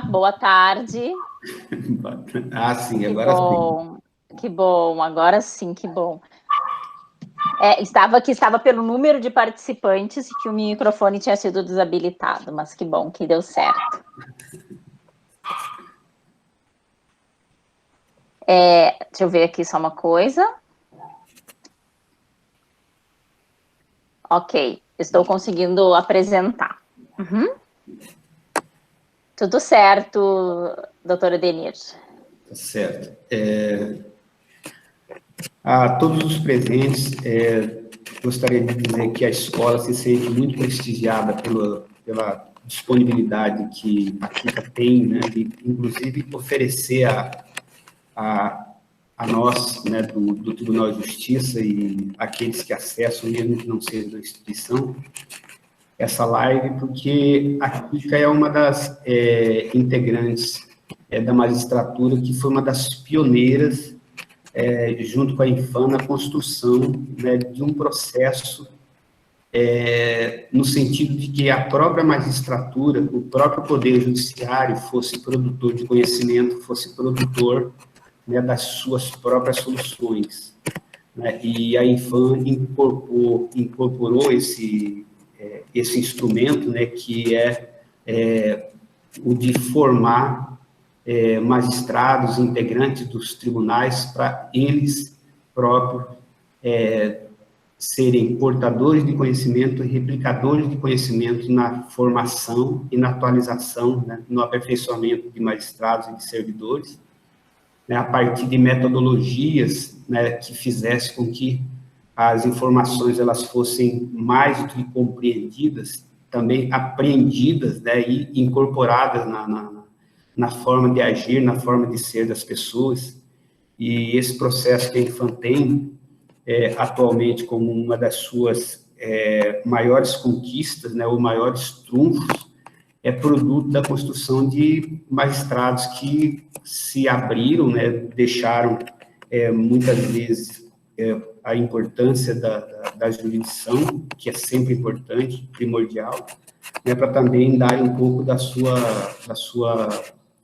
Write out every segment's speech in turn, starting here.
Boa tarde. Ah, sim, agora sim. Que bom, agora sim, que bom. Estava pelo número de participantes que o microfone tinha sido desabilitado, mas que bom que deu certo. Deixa eu ver aqui só uma coisa. Ok, estou conseguindo apresentar. Uhum. Tudo certo, doutora Denir. Tá certo. A todos os presentes, gostaria de dizer que a escola se sente muito prestigiada pela disponibilidade que a KICA tem, né, de, inclusive, oferecer a nós, né, do Tribunal de Justiça e aqueles que acessam, mesmo que não seja da instituição, essa live, porque a KICA é uma das integrantes da magistratura, que foi uma das pioneiras, junto com a Infam, na construção, né, de um processo no sentido de que a própria magistratura, o próprio Poder Judiciário fosse produtor de conhecimento, fosse produtor, né, das suas próprias soluções, né? E a Infam incorporou esse instrumento, né, que o de formar magistrados, integrantes dos tribunais, para eles próprios serem portadores de conhecimento e replicadores de conhecimento na formação e na atualização, né, no aperfeiçoamento de magistrados e de servidores, né, a partir de metodologias, né, que fizessem com que as informações elas fossem mais do que compreendidas, também apreendidas, né, e incorporadas na forma de agir, na forma de ser das pessoas. E esse processo que a Infam tem, atualmente, como uma das suas maiores conquistas, né, ou maiores trunfos, é produto da construção de magistrados que se abriram, né, deixaram, muitas vezes, a importância da jurisdição, que é sempre importante, primordial, né, para também dar um pouco da sua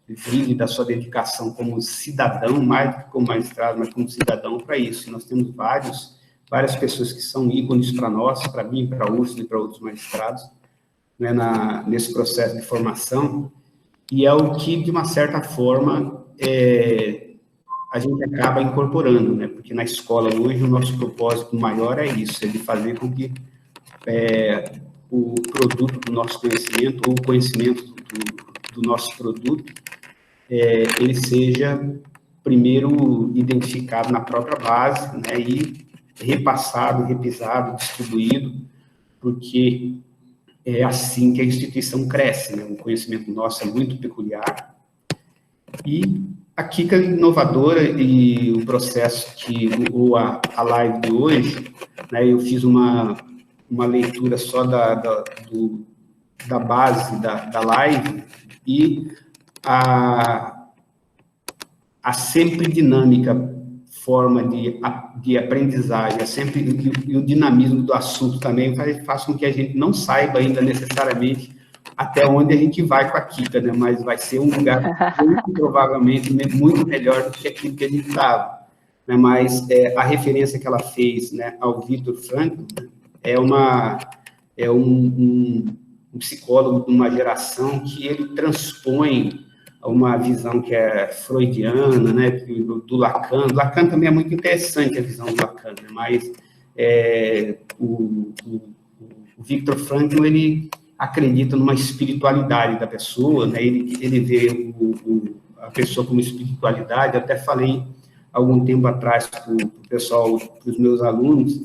vida e da sua dedicação como cidadão, mais do que como magistrado, mas como cidadão para isso. E nós temos várias pessoas que são ícones para nós, para mim, para a Úrsula e para outros magistrados, né, nesse processo de formação, e é o que, de uma certa forma, a gente acaba incorporando, né, porque na escola hoje o nosso propósito maior é isso, é de fazer com que o produto do nosso conhecimento, ou o conhecimento do nosso produto, ele seja primeiro identificado na própria base, né, e repassado, repisado, distribuído, porque é assim que a instituição cresce, né? O conhecimento nosso é muito peculiar. E a KICA inovadora e o processo ou a live de hoje, né, eu fiz uma leitura só da base da live, e a sempre dinâmica forma de aprendizagem, e o dinamismo do assunto também faz com que a gente não saiba ainda necessariamente até onde a gente vai com a KICA, né? Mas vai ser um lugar muito provavelmente muito melhor do que aquilo que a gente estava, né? Mas a referência que ela fez, né, ao Viktor Frankl, é um psicólogo de uma geração que ele transpõe uma visão que é freudiana, né, do Lacan. Lacan também é muito interessante, a visão do Lacan, né, mas o Viktor Frankl, ele acredita numa espiritualidade da pessoa, né, ele vê a pessoa como espiritualidade. Eu até falei algum tempo atrás para o pessoal, para os meus alunos,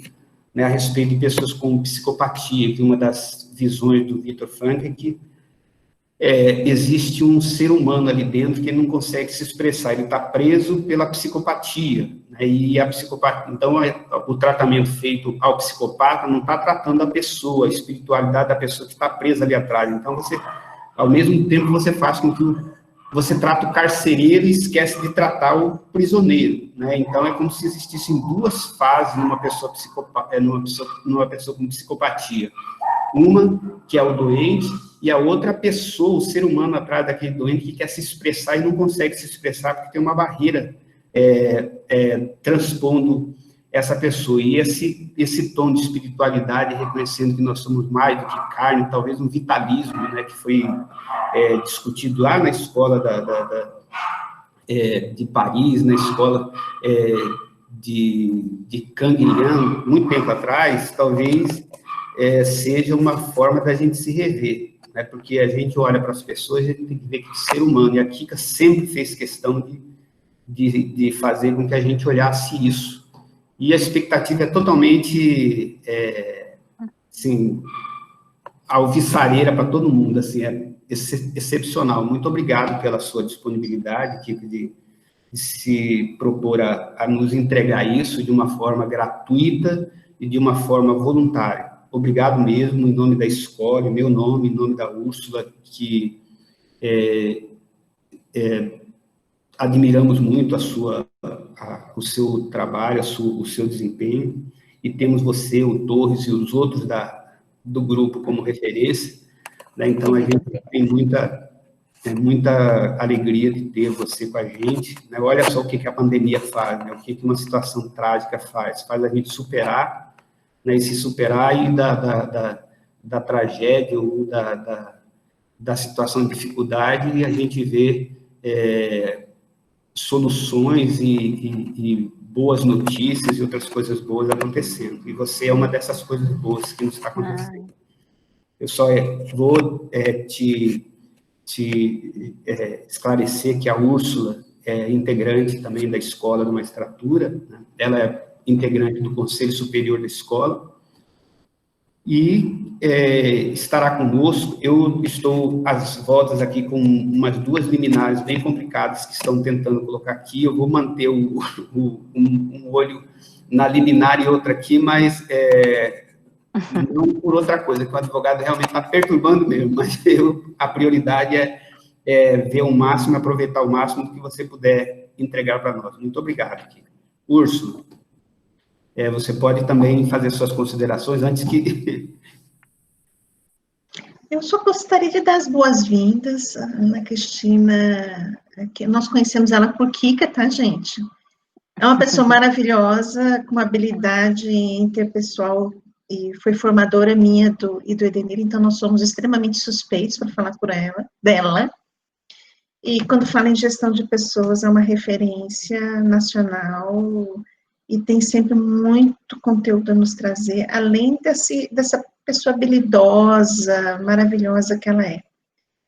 né, a respeito de pessoas com psicopatia, que uma das visões do Viktor Frankl é que existe um ser humano ali dentro que ele não consegue se expressar, ele está preso pela psicopatia, né? E a psicopatia, então, o tratamento feito ao psicopata não está tratando a pessoa, a espiritualidade da pessoa que está presa ali atrás. Então, ao mesmo tempo, você faz com que você trata o carcereiro e esquece de tratar o prisioneiro, né? Então, é como se existissem duas fases numa pessoa com psicopatia. Uma, que é o doente, e a outra pessoa, o ser humano atrás daquele doente que quer se expressar e não consegue se expressar porque tem uma barreira transpondo essa pessoa. E esse tom de espiritualidade, reconhecendo que nós somos mais do que carne, talvez um vitalismo, né, que foi discutido lá na escola de Paris, na escola de Canguilham, muito tempo atrás, talvez seja uma forma da gente se rever, né? Porque a gente olha para as pessoas, a gente tem que ver que o ser humano, e a Kika sempre fez questão de fazer com que a gente olhasse isso. E a expectativa é totalmente, assim, alvissareira para todo mundo, assim, é excepcional. Muito obrigado pela sua disponibilidade, Kika, de se propor a nos entregar isso de uma forma gratuita e de uma forma voluntária. Obrigado mesmo, em nome da escola, em meu nome, em nome da Úrsula, que admiramos muito o seu trabalho, o seu desempenho, e temos você, o Torres e os outros do grupo como referência, né? Então, a gente tem muita alegria de ter você com a gente, né? Olha só o que a pandemia faz, né? O que uma situação trágica faz a gente superar, né? E se superar aí da tragédia ou da situação de dificuldade, e a gente vê soluções e boas notícias e outras coisas boas acontecendo. E você é uma dessas coisas boas que nos está acontecendo. Eu só vou te esclarecer que a Úrsula é integrante também da Escola de Magistratura, né? Ela é integrante do Conselho Superior da Escola, e estará conosco. Eu estou às voltas aqui com umas 2 liminares bem complicadas que estão tentando colocar aqui. Eu vou manter um olho na liminar e outra aqui, mas não por outra coisa, que o advogado realmente está perturbando mesmo, mas a prioridade é ver o máximo, aproveitar o máximo do que você puder entregar para nós. Muito obrigado, Kika. Úrsula, você pode também fazer suas considerações antes que... Eu só gostaria de dar as boas-vindas à Ana Cristina, que nós conhecemos ela por Kika, tá, gente? É uma pessoa maravilhosa, com uma habilidade interpessoal, e foi formadora minha e do Edenir, então nós somos extremamente suspeitos para falar dela. E quando fala em gestão de pessoas, é uma referência nacional e tem sempre muito conteúdo a nos trazer, além dessa pessoa habilidosa, maravilhosa que ela é.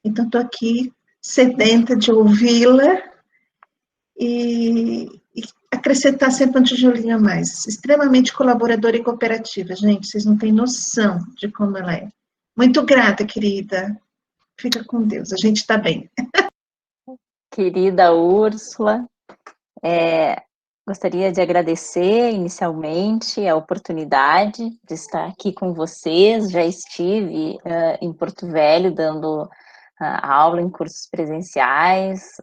Então, estou aqui sedenta de ouvi-la e acrescentar sempre um tijolinho a mais. Extremamente colaboradora e cooperativa, gente, vocês não têm noção de como ela é. Muito grata, querida. Fica com Deus, a gente está bem. Querida Úrsula, gostaria de agradecer inicialmente a oportunidade de estar aqui com vocês. Já estive em Porto Velho dando aula em cursos presenciais,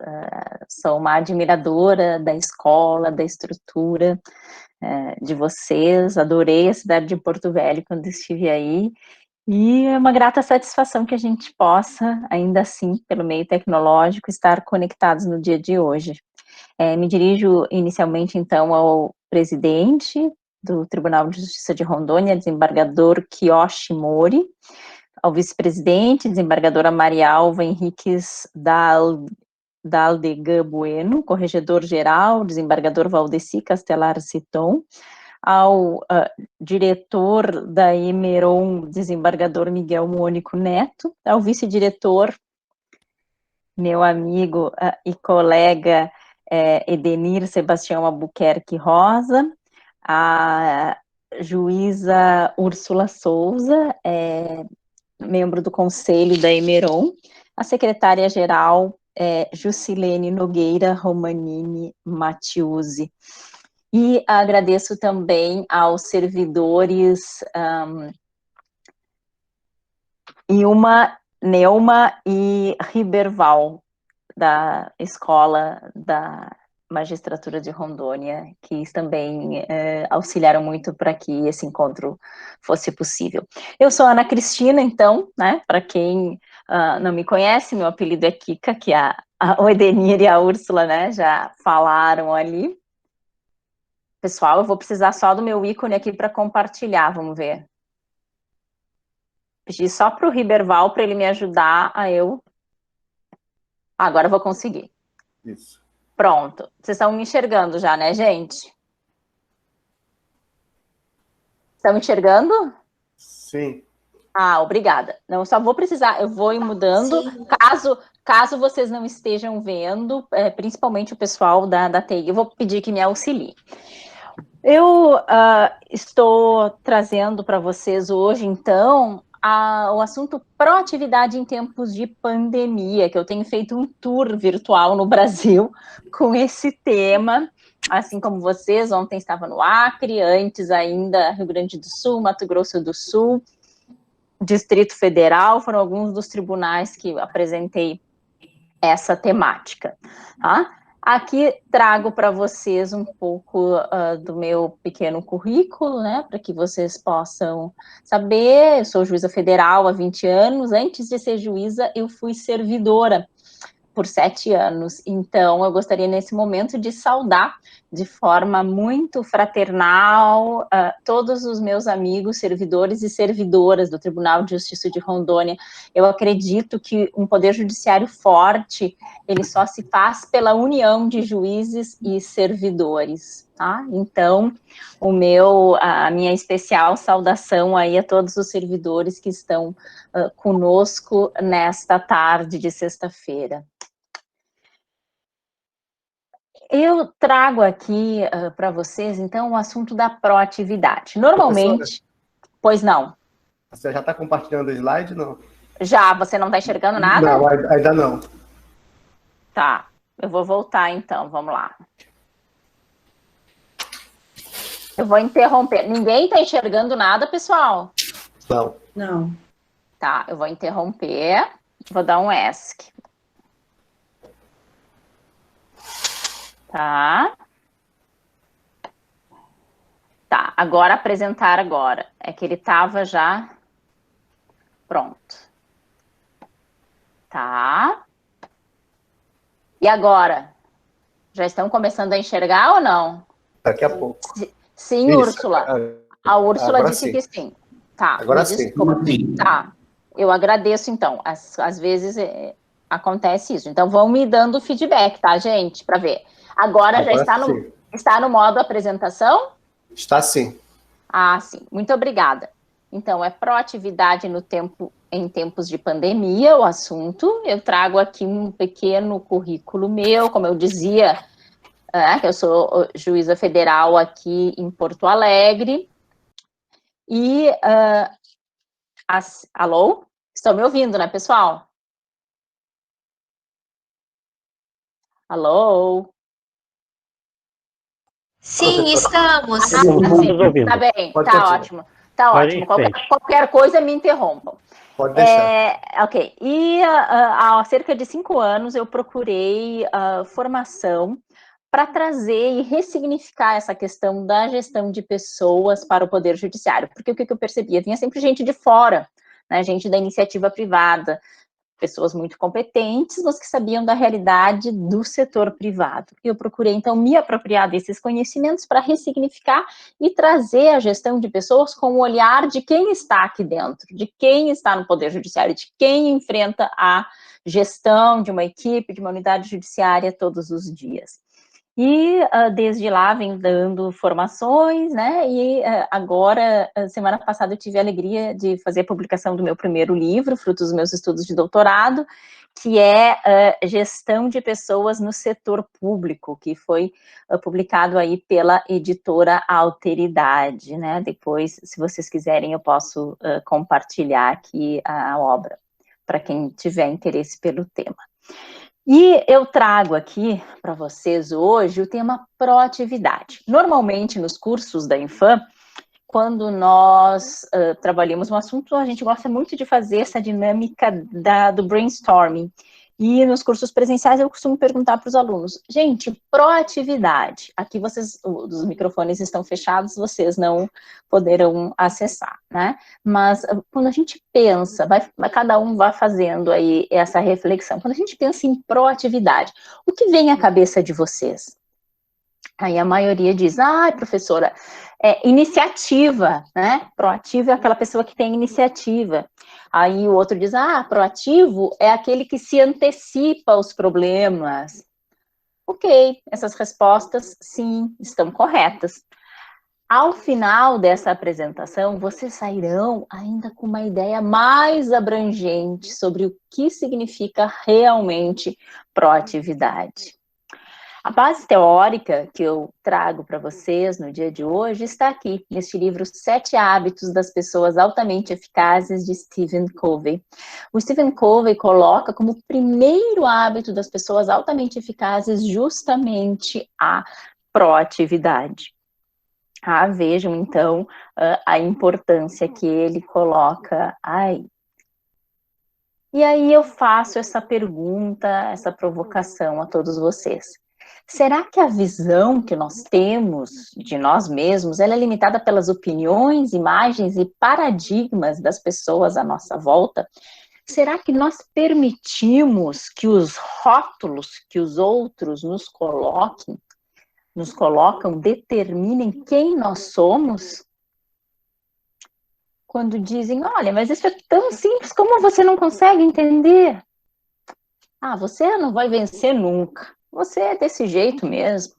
sou uma admiradora da escola, da estrutura de vocês, adorei a cidade de Porto Velho quando estive aí, e é uma grata satisfação que a gente possa, ainda assim, pelo meio tecnológico, estar conectados no dia de hoje. Me dirijo inicialmente, então, ao presidente do Tribunal de Justiça de Rondônia, desembargador Kiyoshi Mori, ao vice-presidente, desembargadora Maria Alva Henriques Daldegan Bueno, corregedor-geral, desembargador Valdeci Castelar Citon, ao diretor da Emeron, desembargador Miguel Mônico Neto, ao vice-diretor, meu amigo e colega Edenir Sebastião Albuquerque Rosa, a juíza Úrsula Souza, membro do conselho da Emeron, a secretária-geral Jusilene Nogueira Romanini Matiusi. E agradeço também aos servidores Ilma, Neuma e Riberval, da Escola da Magistratura de Rondônia, que também auxiliaram muito para que esse encontro fosse possível. Eu sou Ana Cristina, então, né, para quem não me conhece, meu apelido é Kika, que o Edenir e a Úrsula, né, já falaram ali. Pessoal, eu vou precisar só do meu ícone aqui para compartilhar, vamos ver. Pedi só para o Riberval para ele me ajudar a eu... agora eu vou conseguir. Isso. Pronto. Vocês estão me enxergando já, né, gente? Estão enxergando? Sim. Obrigada. Não, só vou precisar, eu vou ir mudando. Caso vocês não estejam vendo, principalmente o pessoal da TI, eu vou pedir que me auxilie. Eu estou trazendo para vocês hoje, então, o assunto proatividade em tempos de pandemia, que eu tenho feito um tour virtual no Brasil com esse tema, assim como vocês, ontem estava no Acre, antes ainda Rio Grande do Sul, Mato Grosso do Sul, Distrito Federal, foram alguns dos tribunais que apresentei essa temática, tá? Aqui trago para vocês um pouco do meu pequeno currículo, né, para que vocês possam saber. Eu sou juíza federal há 20 anos, antes de ser juíza eu fui servidora por 7 anos, então eu gostaria nesse momento de saudar de forma muito fraternal todos os meus amigos servidores e servidoras do Tribunal de Justiça de Rondônia. Eu acredito que um poder judiciário forte, ele só se faz pela união de juízes e servidores, tá? Então, a minha especial saudação aí a todos os servidores que estão conosco nesta tarde de sexta-feira. Eu trago aqui para vocês, então, o assunto da proatividade. Normalmente, professora, pois não. Você já está compartilhando o slide, não? Já, você não está enxergando nada? Não, ainda não. Tá, eu vou voltar então, vamos lá. Eu vou interromper. Ninguém está enxergando nada, pessoal? Não. Não. Tá, eu vou interromper, vou dar um ESC. Tá. Tá, agora apresentar agora. É que ele estava já pronto. Tá. E agora? Já estão começando a enxergar ou não? Daqui a pouco. Sim, isso. Úrsula. A Úrsula agora disse sim. Que sim. Tá. Agora sim. Tá. Eu agradeço, então. Às vezes acontece isso. Então, vão me dando feedback, tá, gente? Para ver. Agora já está no modo apresentação? Está sim. Sim. Muito obrigada. Então, é proatividade em tempos de pandemia, o assunto. Eu trago aqui um pequeno currículo meu, como eu dizia, que eu sou juíza federal aqui em Porto Alegre. E, alô? Estão me ouvindo, né, pessoal? Alô? Sim, estamos. Sim. Tá bem, tá ótimo. Tá ótimo. Qualquer coisa me interrompam. Pode deixar. Ok. E há cerca de 5 anos eu procurei formação para trazer e ressignificar essa questão da gestão de pessoas para o Poder Judiciário. Porque o que eu percebia? Vinha sempre gente de fora, né, gente da iniciativa privada, pessoas muito competentes, mas que sabiam da realidade do setor privado. Eu procurei, então, me apropriar desses conhecimentos para ressignificar e trazer a gestão de pessoas com o olhar de quem está aqui dentro, de quem está no Poder Judiciário, de quem enfrenta a gestão de uma equipe, de uma unidade judiciária todos os dias. E desde lá vem dando formações, né, e agora, semana passada eu tive a alegria de fazer a publicação do meu primeiro livro, fruto dos meus estudos de doutorado, que é Gestão de Pessoas no Setor Público, que foi publicado aí pela editora Alteridade, né, depois, se vocês quiserem, eu posso compartilhar aqui a obra, para quem tiver interesse pelo tema. E eu trago aqui para vocês hoje o tema proatividade. Normalmente, nos cursos da Infam, quando nós trabalhamos um assunto, a gente gosta muito de fazer essa dinâmica do brainstorming. E nos cursos presenciais eu costumo perguntar para os alunos, gente, proatividade. Aqui os microfones estão fechados, vocês não poderão acessar, né? Mas quando a gente pensa, cada um vai fazendo aí essa reflexão. Quando a gente pensa em proatividade, o que vem à cabeça de vocês? Aí a maioria diz, professora, iniciativa, né? Proativo é aquela pessoa que tem iniciativa. Aí o outro diz, proativo é aquele que se antecipa aos problemas. Ok, essas respostas, sim, estão corretas. Ao final dessa apresentação, vocês sairão ainda com uma ideia mais abrangente sobre o que significa realmente proatividade. A base teórica que eu trago para vocês no dia de hoje está aqui, neste livro 7 Hábitos das Pessoas Altamente Eficazes, de Stephen Covey. O Stephen Covey coloca como primeiro hábito das pessoas altamente eficazes justamente a proatividade. Vejam, então, a importância que ele coloca aí. E aí eu faço essa pergunta, essa provocação a todos vocês. Será que a visão que nós temos de nós mesmos, ela é limitada pelas opiniões, imagens e paradigmas das pessoas à nossa volta? Será que nós permitimos que os rótulos que os outros nos colocam, determinem quem nós somos? Quando dizem, olha, mas isso é tão simples, como você não consegue entender? Você não vai vencer nunca. Você é desse jeito mesmo.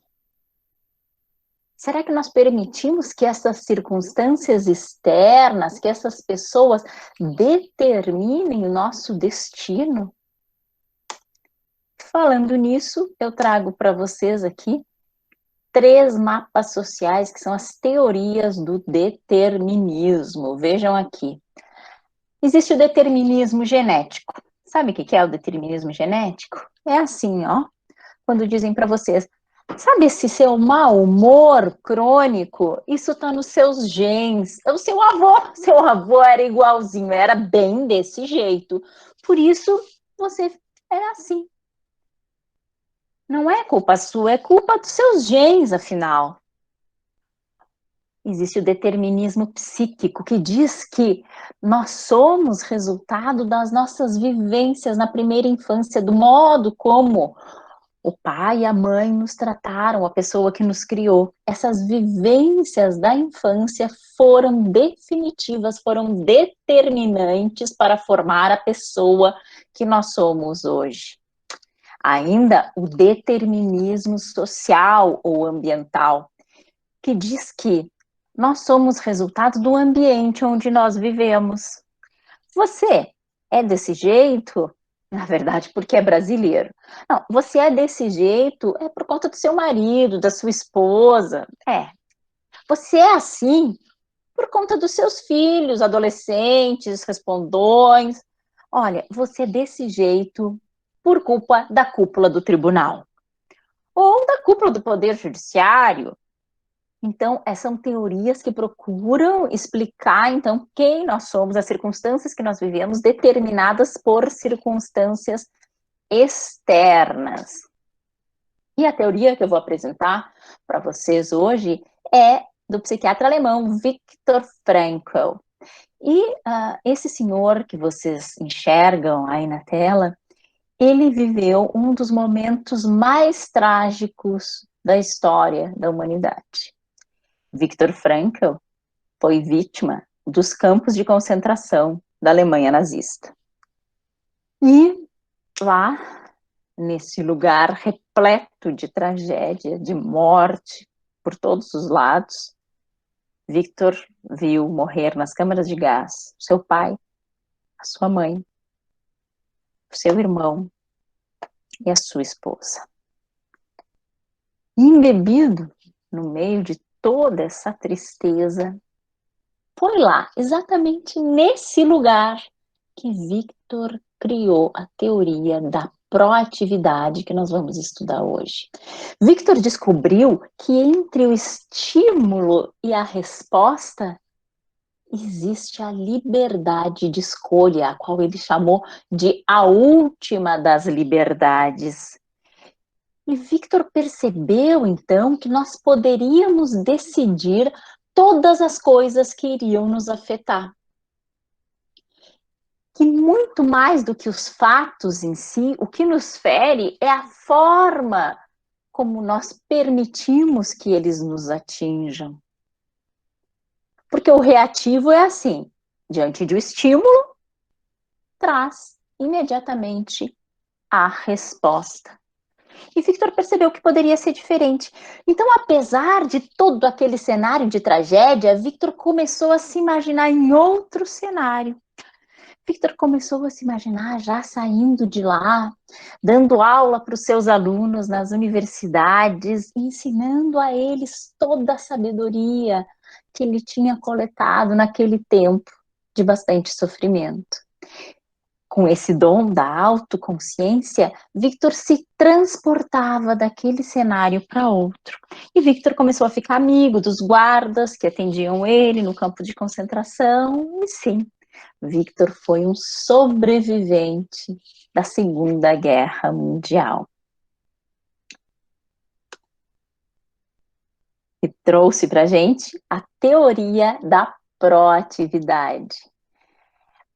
Será que nós permitimos que essas circunstâncias externas, que essas pessoas determinem o nosso destino? Falando nisso, eu trago para vocês aqui 3 mapas sociais que são as teorias do determinismo. Vejam aqui. Existe o determinismo genético. Sabe o que é o determinismo genético? É assim, ó. Quando dizem para vocês, sabe esse seu mau humor crônico? Isso está nos seus genes. O seu avô era igualzinho, era bem desse jeito. Por isso, você é assim. Não é culpa sua, é culpa dos seus genes, afinal. Existe o determinismo psíquico, que diz que nós somos resultado das nossas vivências na primeira infância, do modo como o pai e a mãe nos trataram, a pessoa que nos criou. Essas vivências da infância foram definitivas, foram determinantes para formar a pessoa que nós somos hoje. Ainda o determinismo social ou ambiental, que diz que nós somos resultado do ambiente onde nós vivemos. Você é desse jeito? Na verdade, porque é brasileiro. Não, você é desse jeito por conta do seu marido, da sua esposa. Você é assim por conta dos seus filhos, adolescentes, respondões. Olha, você é desse jeito por culpa da cúpula do tribunal. Ou da cúpula do poder judiciário. Então, são teorias que procuram explicar, então, quem nós somos, as circunstâncias que nós vivemos, determinadas por circunstâncias externas. E a teoria que eu vou apresentar para vocês hoje é do psiquiatra alemão Viktor Frankl. E esse senhor que vocês enxergam aí na tela, ele viveu um dos momentos mais trágicos da história da humanidade. Viktor Frankl foi vítima dos campos de concentração da Alemanha nazista. E lá, nesse lugar repleto de tragédia, de morte por todos os lados, Viktor viu morrer nas câmaras de gás seu pai, a sua mãe, o seu irmão e a sua esposa. E embebido no meio de toda essa tristeza, foi lá, exatamente nesse lugar, que Viktor criou a teoria da proatividade que nós vamos estudar hoje. Viktor descobriu que entre o estímulo e a resposta existe a liberdade de escolha, a qual ele chamou de a última das liberdades. E Victor percebeu, então, que nós poderíamos decidir todas as coisas que iriam nos afetar. Que muito mais do que os fatos em si, o que nos fere é a forma como nós permitimos que eles nos atinjam. Porque o reativo é assim, diante de um estímulo, traz imediatamente a resposta. E Victor percebeu que poderia ser diferente. Então, apesar de todo aquele cenário de tragédia, Victor começou a se imaginar em outro cenário. Victor começou a se imaginar já saindo de lá, dando aula para os seus alunos nas universidades, ensinando a eles toda a sabedoria que ele tinha coletado naquele tempo de bastante sofrimento. Com esse dom da autoconsciência, Victor se transportava daquele cenário para outro. E Victor começou a ficar amigo dos guardas que atendiam ele no campo de concentração. E sim, Victor foi um sobrevivente da Segunda Guerra Mundial. E trouxe para a gente a teoria da proatividade.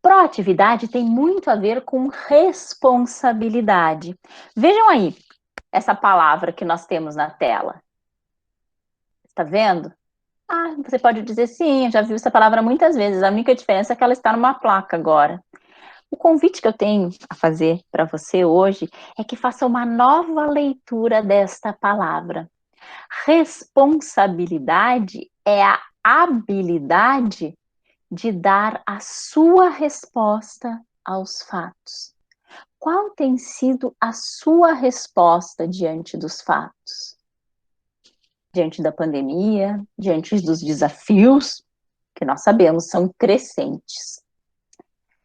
Proatividade tem muito a ver com responsabilidade. Vejam aí essa palavra que nós temos na tela. Está vendo? Ah, você pode dizer sim, eu já vi essa palavra muitas vezes. A única diferença é que ela está numa placa agora. O convite que eu tenho a fazer para você hoje é que faça uma nova leitura desta palavra. Responsabilidade é a habilidade de dar a sua resposta aos fatos. Qual tem sido a sua resposta diante dos fatos? Diante da pandemia, diante dos desafios, que nós sabemos são crescentes.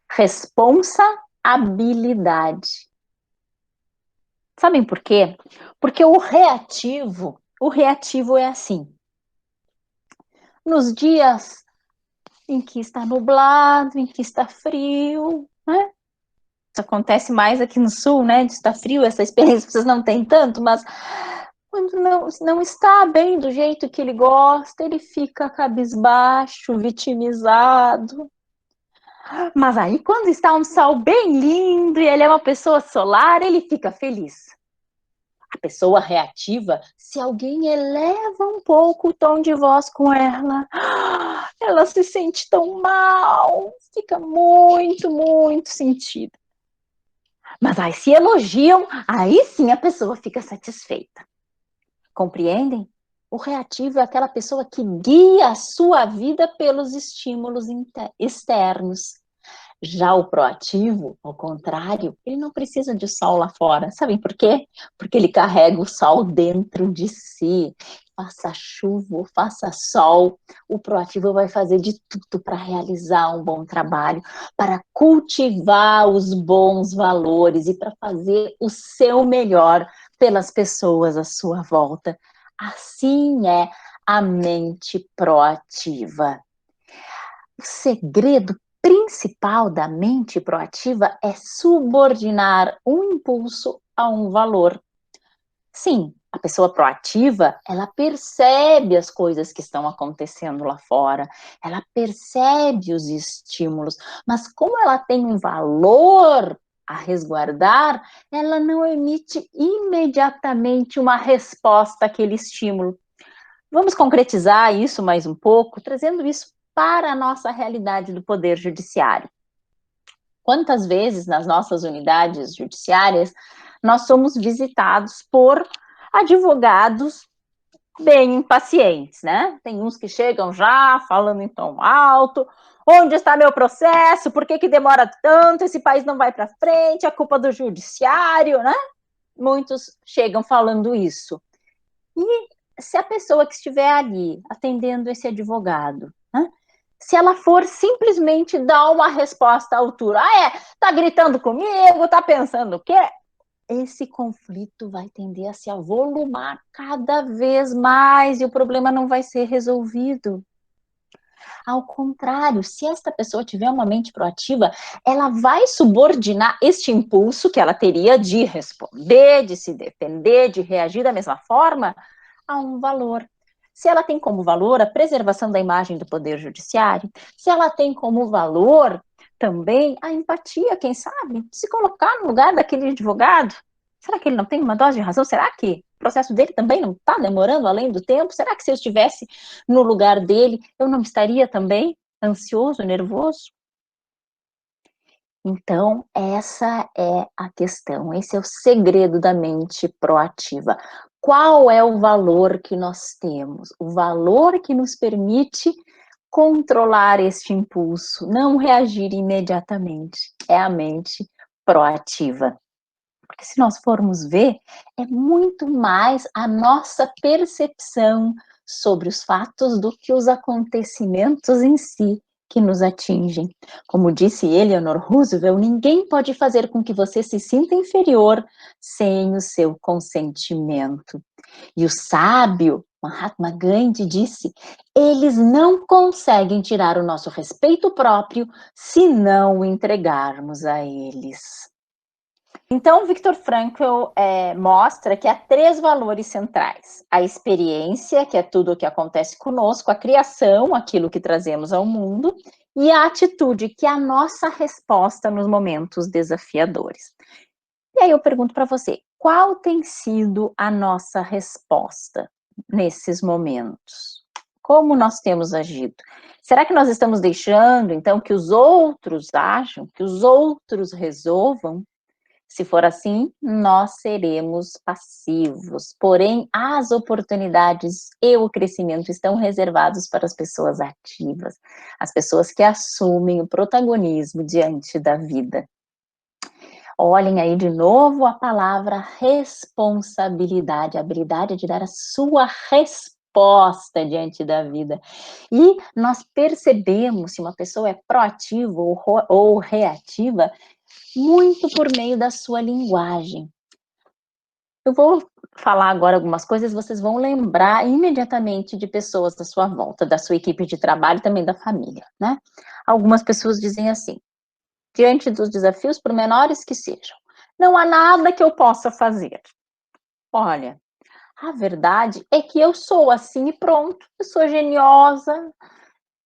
Responsabilidade. Sabem por quê? Porque o reativo é assim. Nos dias em que está nublado, em que está frio, né? Isso acontece mais aqui no sul, né? De estar frio, essa experiência vocês não têm tanto, mas quando não está bem do jeito que ele gosta, ele fica cabisbaixo, vitimizado. Mas aí, quando está um sol bem lindo e ele é uma pessoa solar, ele fica feliz. A pessoa reativa, se alguém eleva um pouco o tom de voz com ela se sente tão mal, fica muito, muito sentida. Mas aí se elogiam, aí sim a pessoa fica satisfeita. Compreendem? O reativo é aquela pessoa que guia a sua vida pelos estímulos externos. Já o proativo, ao contrário, ele não precisa de sol lá fora. Sabem por quê? Porque ele carrega o sol dentro de si. Faça chuva ou faça sol, o proativo vai fazer de tudo para realizar um bom trabalho, para cultivar os bons valores e para fazer o seu melhor pelas pessoas à sua volta. Assim é a mente proativa. O segredo principal da mente proativa é subordinar um impulso a um valor. Sim, a pessoa proativa, ela percebe as coisas que estão acontecendo lá fora, ela percebe os estímulos, mas como ela tem um valor a resguardar, ela não emite imediatamente uma resposta àquele estímulo. Vamos concretizar isso mais um pouco, trazendo isso para a nossa realidade do Poder Judiciário. Quantas vezes nas nossas unidades judiciárias nós somos visitados por advogados bem impacientes, né? Tem uns que chegam já falando em tom alto, onde está meu processo, por que demora tanto, esse país não vai para frente, é culpa do judiciário, né? Muitos chegam falando isso. E se a pessoa que estiver ali atendendo esse advogado, né, se ela for simplesmente dar uma resposta à altura, tá gritando comigo, tá pensando o quê? Esse conflito vai tender a se avolumar cada vez mais e o problema não vai ser resolvido. Ao contrário, se esta pessoa tiver uma mente proativa, ela vai subordinar este impulso que ela teria de responder, de se defender, de reagir da mesma forma, a um valor. Se ela tem como valor a preservação da imagem do Poder Judiciário, se ela tem como valor também a empatia, quem sabe, se colocar no lugar daquele advogado. Será que ele não tem uma dose de razão? Será que o processo dele também não está demorando além do tempo? Será que se eu estivesse no lugar dele, eu não estaria também ansioso, nervoso? Então, essa é a questão, esse é o segredo da mente proativa. Qual é o valor que nós temos? O valor que nos permite controlar este impulso, não reagir imediatamente. É a mente proativa. Porque se nós formos ver, é muito mais a nossa percepção sobre os fatos do que os acontecimentos em si que nos atingem. Como disse Eleanor Roosevelt, ninguém pode fazer com que você se sinta inferior sem o seu consentimento. E o sábio Mahatma Gandhi disse: eles não conseguem tirar o nosso respeito próprio se não o entregarmos a eles. Então, Viktor Frankl mostra que há 3 valores centrais: a experiência, que é tudo o que acontece conosco, a criação, aquilo que trazemos ao mundo, e a atitude, que é a nossa resposta nos momentos desafiadores. E aí eu pergunto para você, qual tem sido a nossa resposta nesses momentos? Como nós temos agido? Será que nós estamos deixando, então, que os outros ajam, que os outros resolvam? Se for assim, nós seremos passivos. Porém, as oportunidades e o crescimento estão reservados para as pessoas ativas, as pessoas que assumem o protagonismo diante da vida. Olhem aí de novo a palavra responsabilidade, a habilidade de dar a sua resposta diante da vida. E nós percebemos se uma pessoa é proativa ou reativa muito por meio da sua linguagem. Eu vou falar agora algumas coisas, vocês vão lembrar imediatamente de pessoas da sua volta, da sua equipe de trabalho e também da família, né? Algumas pessoas dizem assim: diante dos desafios, por menores que sejam, não há nada que eu possa fazer. Olha, a verdade é que eu sou assim e pronto, eu sou geniosa,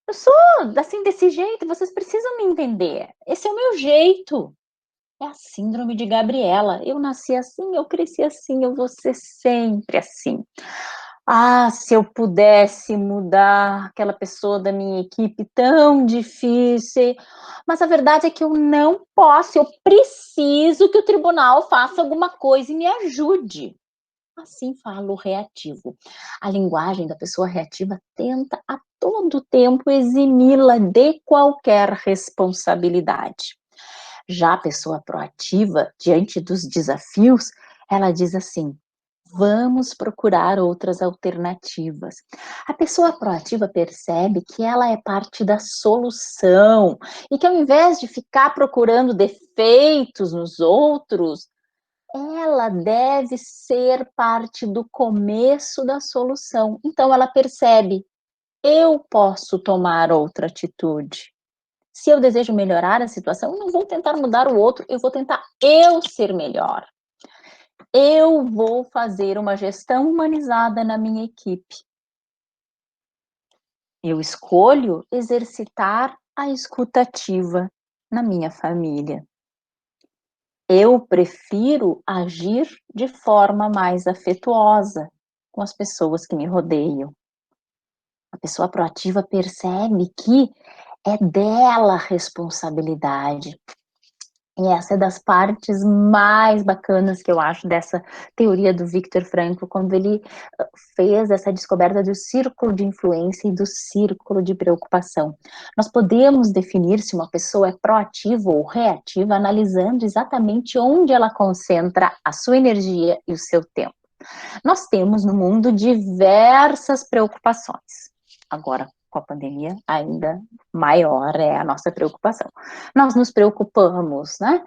eu sou assim desse jeito, vocês precisam me entender, esse é o meu jeito. É a síndrome de Gabriela. Eu nasci assim, eu cresci assim, eu vou ser sempre assim. Ah, se eu pudesse mudar aquela pessoa da minha equipe, tão difícil. Mas a verdade é que eu não posso, eu preciso que o tribunal faça alguma coisa e me ajude. Assim fala o reativo. A linguagem da pessoa reativa tenta a todo tempo eximi-la de qualquer responsabilidade. Já a pessoa proativa, diante dos desafios, ela diz assim: vamos procurar outras alternativas. A pessoa proativa percebe que ela é parte da solução e que ao invés de ficar procurando defeitos nos outros, ela deve ser parte do começo da solução. Então ela percebe: eu posso tomar outra atitude. Se eu desejo melhorar a situação, eu não vou tentar mudar o outro, eu vou tentar eu ser melhor. Eu vou fazer uma gestão humanizada na minha equipe. Eu escolho exercitar a escutativa na minha família. Eu prefiro agir de forma mais afetuosa com as pessoas que me rodeiam. A pessoa proativa percebe que é dela a responsabilidade. E essa é das partes mais bacanas que eu acho dessa teoria do Viktor Frankl, quando ele fez essa descoberta do círculo de influência e do círculo de preocupação. Nós podemos definir se uma pessoa é proativa ou reativa, analisando exatamente onde ela concentra a sua energia e o seu tempo. Nós temos no mundo diversas preocupações. Agora, com a pandemia, ainda maior é a nossa preocupação. Nós nos preocupamos, né,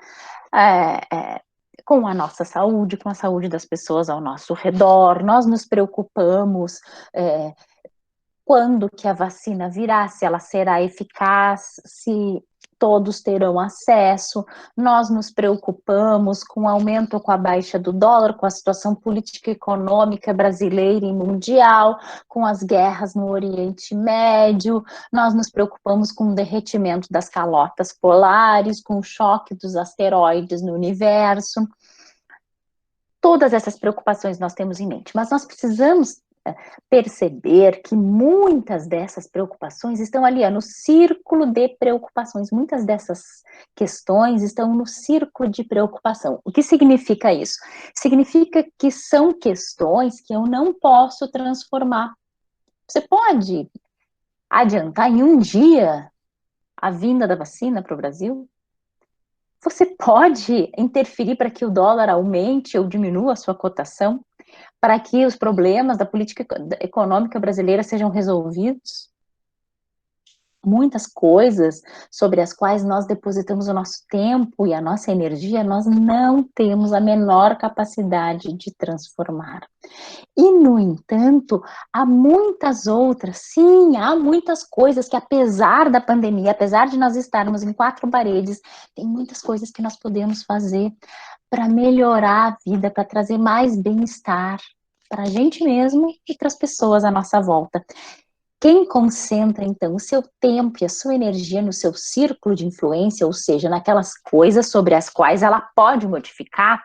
com a nossa saúde, com a saúde das pessoas ao nosso redor, nós nos preocupamos quando que a vacina virá, se ela será eficaz, se todos terão acesso. Nós nos preocupamos com o aumento ou com a baixa do dólar, com a situação política e econômica brasileira e mundial, com as guerras no Oriente Médio. Nós nos preocupamos com o derretimento das calotas polares, com o choque dos asteroides no universo. Todas essas preocupações nós temos em mente, mas nós precisamos perceber que muitas dessas preocupações estão ali, no círculo de preocupações. Muitas dessas questões estão no círculo de preocupação. O que significa isso? Significa que são questões que eu não posso transformar. Você pode adiantar em um dia a vinda da vacina para o Brasil? Você pode interferir para que o dólar aumente ou diminua a sua cotação? Para que os problemas da política econômica brasileira sejam resolvidos? Muitas coisas sobre as quais nós depositamos o nosso tempo e a nossa energia, nós não temos a menor capacidade de transformar. E, no entanto, há muitas outras, sim, há muitas coisas que, apesar da pandemia, apesar de nós estarmos em 4 paredes, tem muitas coisas que nós podemos fazer para melhorar a vida, para trazer mais bem-estar para a gente mesmo e para as pessoas à nossa volta. Quem concentra, então, o seu tempo e a sua energia no seu círculo de influência, ou seja, naquelas coisas sobre as quais ela pode modificar,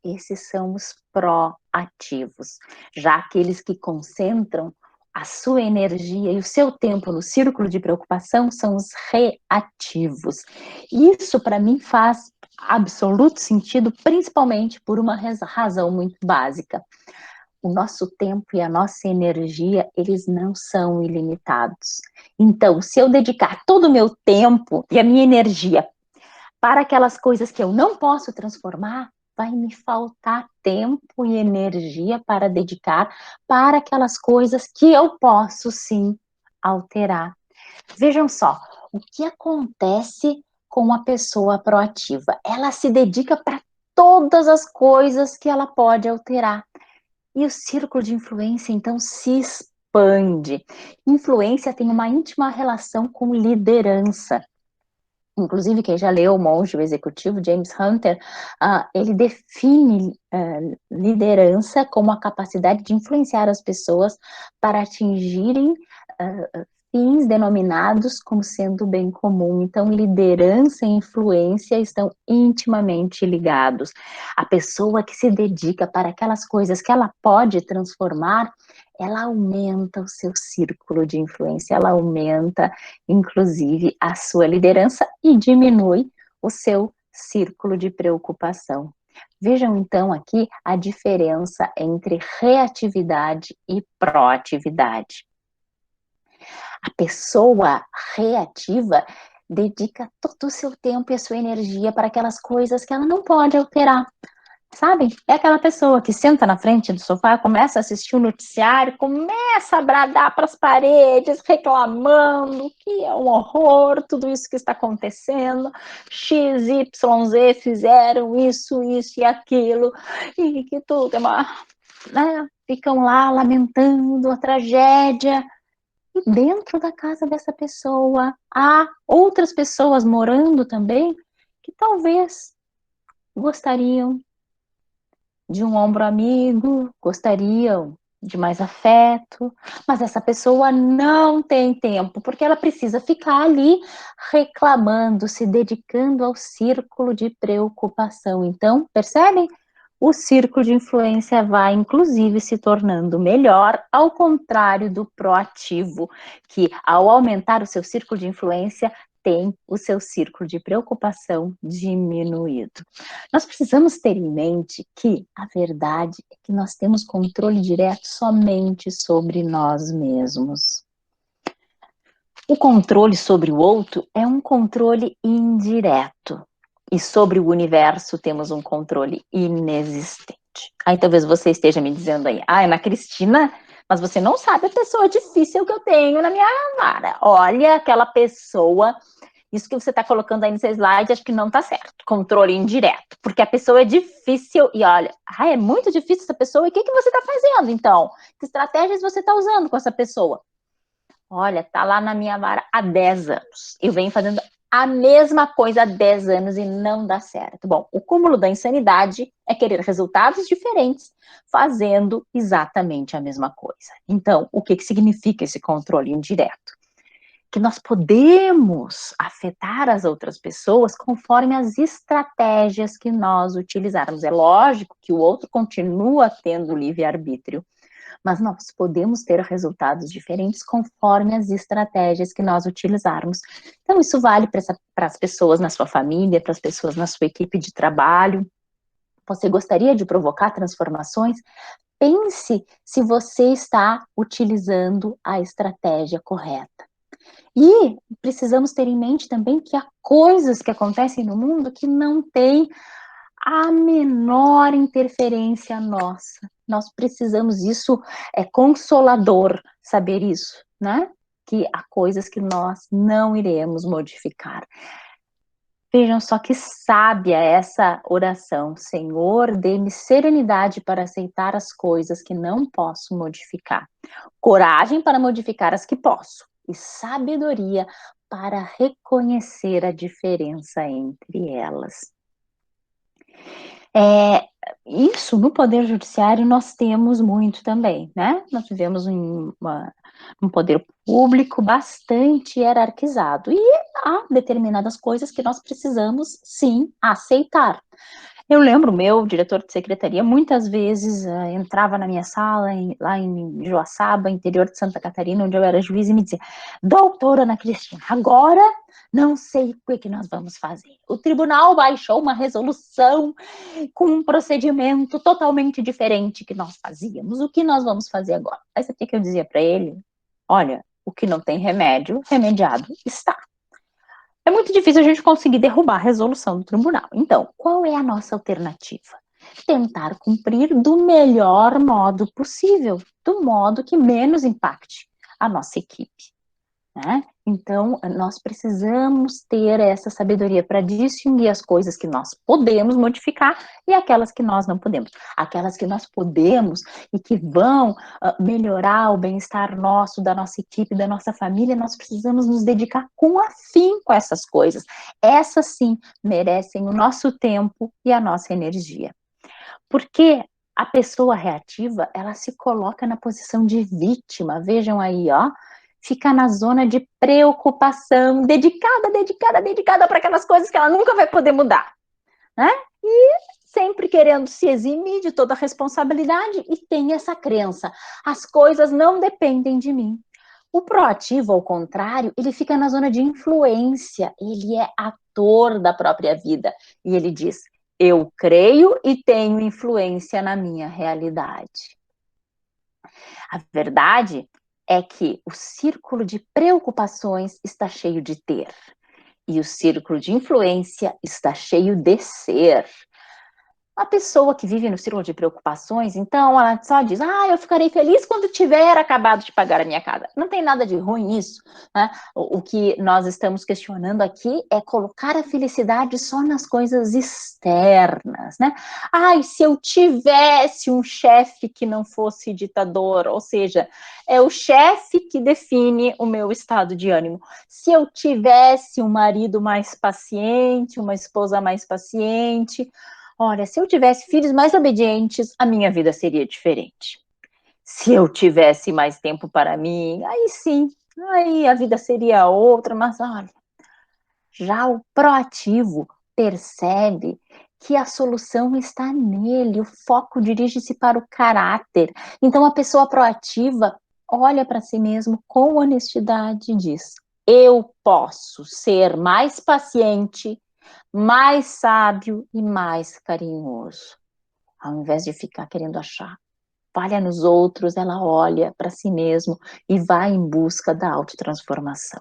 esses são os proativos. Já aqueles que concentram a sua energia e o seu tempo no círculo de preocupação são os reativos. Isso, para mim, faz absoluto sentido, principalmente por uma razão muito básica. O nosso tempo e a nossa energia, eles não são ilimitados. Então, se eu dedicar todo o meu tempo e a minha energia para aquelas coisas que eu não posso transformar, vai me faltar tempo e energia para dedicar para aquelas coisas que eu posso sim alterar. Vejam só, o que acontece com a pessoa proativa? Ela se dedica para todas as coisas que ela pode alterar. E o círculo de influência, então, se expande. Influência tem uma íntima relação com liderança. Inclusive, quem já leu O Monge, o Executivo, James Hunter, ele define liderança como a capacidade de influenciar as pessoas para atingirem fins denominados como sendo bem comum. Então, liderança e influência estão intimamente ligados. A pessoa que se dedica para aquelas coisas que ela pode transformar, ela aumenta o seu círculo de influência, ela aumenta, inclusive, a sua liderança e diminui o seu círculo de preocupação. Vejam, então, aqui a diferença entre reatividade e proatividade. A pessoa reativa dedica todo o seu tempo e a sua energia para aquelas coisas que ela não pode alterar. Sabem? É aquela pessoa que senta na frente do sofá, começa a assistir o noticiário, começa a bradar para as paredes, reclamando que é um horror, tudo isso que está acontecendo, X, Y, Z fizeram isso e aquilo, e que tudo é uma... Né? Ficam lá lamentando a tragédia. E dentro da casa dessa pessoa, há outras pessoas morando também que talvez gostariam de um ombro amigo, gostariam de mais afeto, mas essa pessoa não tem tempo, porque ela precisa ficar ali reclamando, se dedicando ao círculo de preocupação. Então, percebem? O círculo de influência vai, inclusive, se tornando melhor, ao contrário do proativo, que, ao aumentar o seu círculo de influência, tem o seu círculo de preocupação diminuído. Nós precisamos ter em mente que a verdade é que nós temos controle direto somente sobre nós mesmos. O controle sobre o outro é um controle indireto. E sobre o universo temos um controle inexistente. Aí talvez você esteja me dizendo aí, Ana Cristina, mas você não sabe a pessoa difícil que eu tenho na minha vara. Olha aquela pessoa, isso que você está colocando aí no seu slide, acho que não está certo. Controle indireto, porque a pessoa é difícil e olha, é muito difícil essa pessoa, e o que você está fazendo então? Que estratégias você está usando com essa pessoa? Olha, tá lá na minha vara há 10 anos. Eu venho fazendo a mesma coisa há 10 anos e não dá certo. Bom, o cúmulo da insanidade é querer resultados diferentes fazendo exatamente a mesma coisa. Então, o que significa esse controle indireto? Que nós podemos afetar as outras pessoas conforme as estratégias que nós utilizarmos. É lógico que o outro continua tendo livre-arbítrio, mas nós podemos ter resultados diferentes conforme as estratégias que nós utilizarmos. Então, isso vale para as pessoas na sua família, para as pessoas na sua equipe de trabalho. Você gostaria de provocar transformações? Pense se você está utilizando a estratégia correta. E precisamos ter em mente também que há coisas que acontecem no mundo que não têm a menor interferência nossa. Nós precisamos, isso é consolador saber isso, né? Que há coisas que nós não iremos modificar. Vejam só que sábia essa oração. Senhor, dê-me serenidade para aceitar as coisas que não posso modificar. Coragem para modificar as que posso. E sabedoria para reconhecer a diferença entre elas. Isso no Poder Judiciário nós temos muito também, né? Nós vivemos um poder público bastante hierarquizado e há determinadas coisas que nós precisamos, sim, aceitar. Eu lembro, meu diretor de secretaria, muitas vezes entrava na minha sala, lá em Joaçaba, interior de Santa Catarina, onde eu era juiz, e me dizia, doutora Ana Cristina, agora não sei o que nós vamos fazer. O tribunal baixou uma resolução com um procedimento totalmente diferente que nós fazíamos. O que nós vamos fazer agora? Aí sabe o que eu dizia para ele? Olha, o que não tem remédio, remediado está. É muito difícil a gente conseguir derrubar a resolução do tribunal. Então, qual é a nossa alternativa? Tentar cumprir do melhor modo possível, do modo que menos impacte a nossa equipe, né? Então, nós precisamos ter essa sabedoria para distinguir as coisas que nós podemos modificar e aquelas que nós não podemos. Aquelas que nós podemos e que vão melhorar o bem-estar nosso, da nossa equipe, da nossa família, nós precisamos nos dedicar com afinco a essas coisas. Essas, sim, merecem o nosso tempo e a nossa energia. Porque a pessoa reativa, ela se coloca na posição de vítima. Vejam aí, ó. Fica na zona de preocupação, dedicada para aquelas coisas que ela nunca vai poder mudar, né? E sempre querendo se eximir de toda a responsabilidade e tem essa crença, as coisas não dependem de mim. O proativo, ao contrário, ele fica na zona de influência, ele é ator da própria vida e ele diz, eu creio e tenho influência na minha realidade. A verdade é que o círculo de preocupações está cheio de ter, e o círculo de influência está cheio de ser. A pessoa que vive no círculo de preocupações, então, ela só diz, eu ficarei feliz quando tiver acabado de pagar a minha casa. Não tem nada de ruim nisso, né? O que nós estamos questionando aqui é colocar a felicidade só nas coisas externas, né? Se eu tivesse um chefe que não fosse ditador, ou seja, é o chefe que define o meu estado de ânimo. Se eu tivesse um marido mais paciente, uma esposa mais paciente... Olha, se eu tivesse filhos mais obedientes, a minha vida seria diferente. Se eu tivesse mais tempo para mim, aí sim, aí a vida seria outra, mas olha, já o proativo percebe que a solução está nele, o foco dirige-se para o caráter. Então a pessoa proativa olha para si mesmo com honestidade e diz, eu posso ser mais paciente, mais sábio e mais carinhoso. Ao invés de ficar querendo achar falha nos outros, ela olha para si mesmo e vai em busca da autotransformação.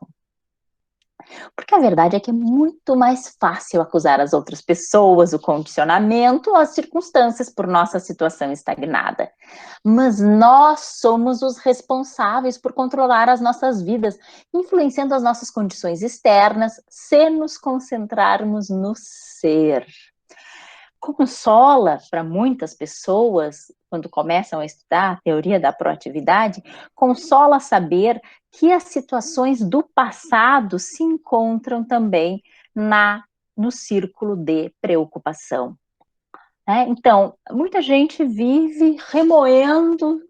Porque a verdade é que é muito mais fácil acusar as outras pessoas, o condicionamento, as circunstâncias por nossa situação estagnada. Mas nós somos os responsáveis por controlar as nossas vidas, influenciando as nossas condições externas, se nos concentrarmos no ser. consola para muitas pessoas, quando começam a estudar a teoria da proatividade, consola saber que as situações do passado se encontram também no círculo de preocupação. Então, muita gente vive remoendo,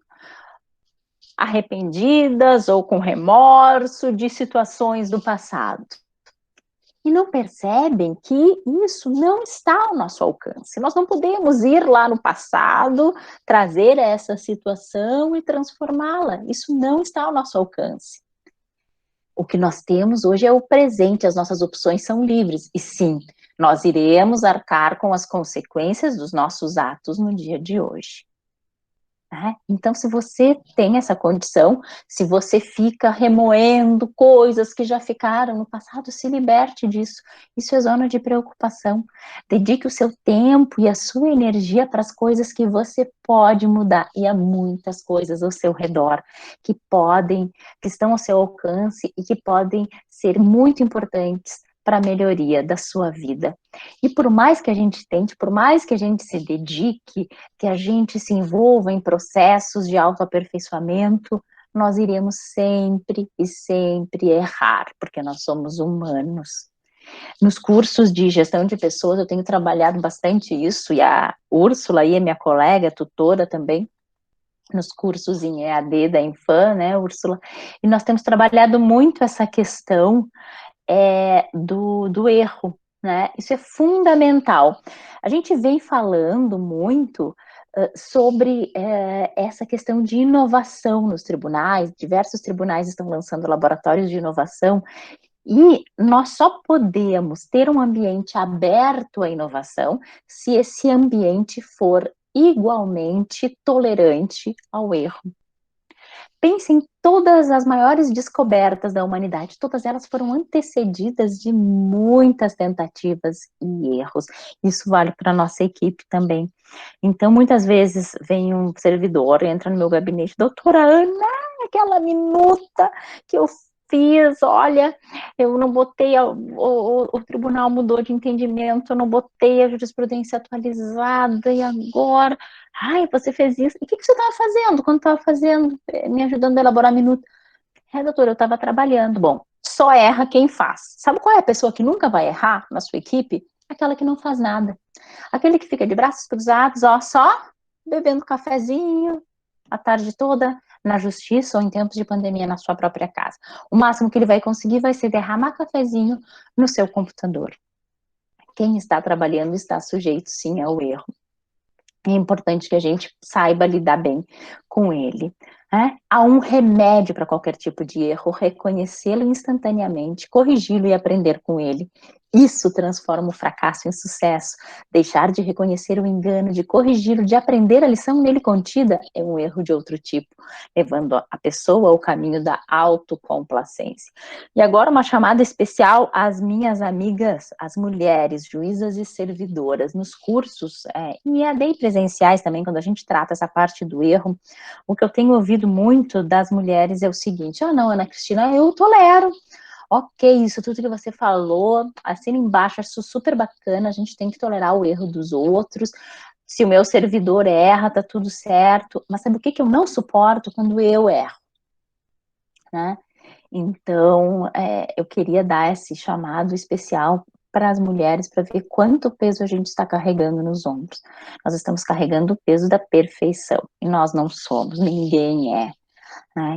arrependidas ou com remorso de situações do passado. E não percebem que isso não está ao nosso alcance. Nós não podemos ir lá no passado, trazer essa situação e transformá-la. Isso não está ao nosso alcance. O que nós temos hoje é o presente, as nossas opções são livres. E sim, nós iremos arcar com as consequências dos nossos atos no dia de hoje. Então, se você tem essa condição, se você fica remoendo coisas que já ficaram no passado, se liberte disso. Isso é zona de preocupação. Dedique o seu tempo e a sua energia para as coisas que você pode mudar. E há muitas coisas ao seu redor que estão ao seu alcance e que podem ser muito importantes para a melhoria da sua vida. E por mais que a gente tente, por mais que a gente se dedique, que a gente se envolva em processos de autoaperfeiçoamento, nós iremos sempre e sempre errar, porque nós somos humanos. Nos cursos de gestão de pessoas, eu tenho trabalhado bastante isso, e a Úrsula aí é minha colega, tutora também, nos cursos em EAD da Infam, né, Úrsula? E nós temos trabalhado muito essa questão do erro, né? Isso é fundamental. A gente vem falando muito sobre essa questão de inovação nos tribunais, diversos tribunais estão lançando laboratórios de inovação, e nós só podemos ter um ambiente aberto à inovação se esse ambiente for igualmente tolerante ao erro. Pense em todas as maiores descobertas da humanidade, todas elas foram antecedidas de muitas tentativas e erros. Isso vale para a nossa equipe também. Então, muitas vezes vem um servidor, entra no meu gabinete, doutora Ana, aquela minuta que eu fiz, olha, eu não botei, o tribunal mudou de entendimento, eu não botei a jurisprudência atualizada, e agora, ai, você fez isso, e o que você estava fazendo quando estava fazendo, me ajudando a elaborar a minuta? Doutora, eu estava trabalhando. Bom, só erra quem faz. Sabe qual é a pessoa que nunca vai errar na sua equipe? Aquela que não faz nada. Aquele que fica de braços cruzados, ó, só bebendo cafezinho a tarde toda na justiça ou em tempos de pandemia na sua própria casa. O máximo que ele vai conseguir vai ser derramar cafezinho no seu computador. Quem está trabalhando está sujeito, sim, ao erro. É importante que a gente saiba lidar bem com ele. Há um remédio para qualquer tipo de erro: reconhecê-lo instantaneamente, corrigi-lo e aprender com ele. Isso transforma o fracasso em sucesso. Deixar de reconhecer o engano, de corrigi-lo, de aprender a lição nele contida, é um erro de outro tipo, levando a pessoa ao caminho da autocomplacência. E agora uma chamada especial às minhas amigas, as mulheres, juízas e servidoras. Nos cursos, em EAD presenciais também, quando a gente trata essa parte do erro, o que eu tenho ouvido muito das mulheres é o seguinte: não, Ana Cristina, eu tolero. Ok, isso tudo que você falou, assina embaixo, acho super bacana, a gente tem que tolerar o erro dos outros. Se o meu servidor erra, tá tudo certo. Mas sabe o que eu não suporto? Quando eu erro, né? Então, eu queria dar esse chamado especial para as mulheres, para ver quanto peso a gente está carregando nos ombros. Nós estamos carregando o peso da perfeição, e nós não somos, ninguém é.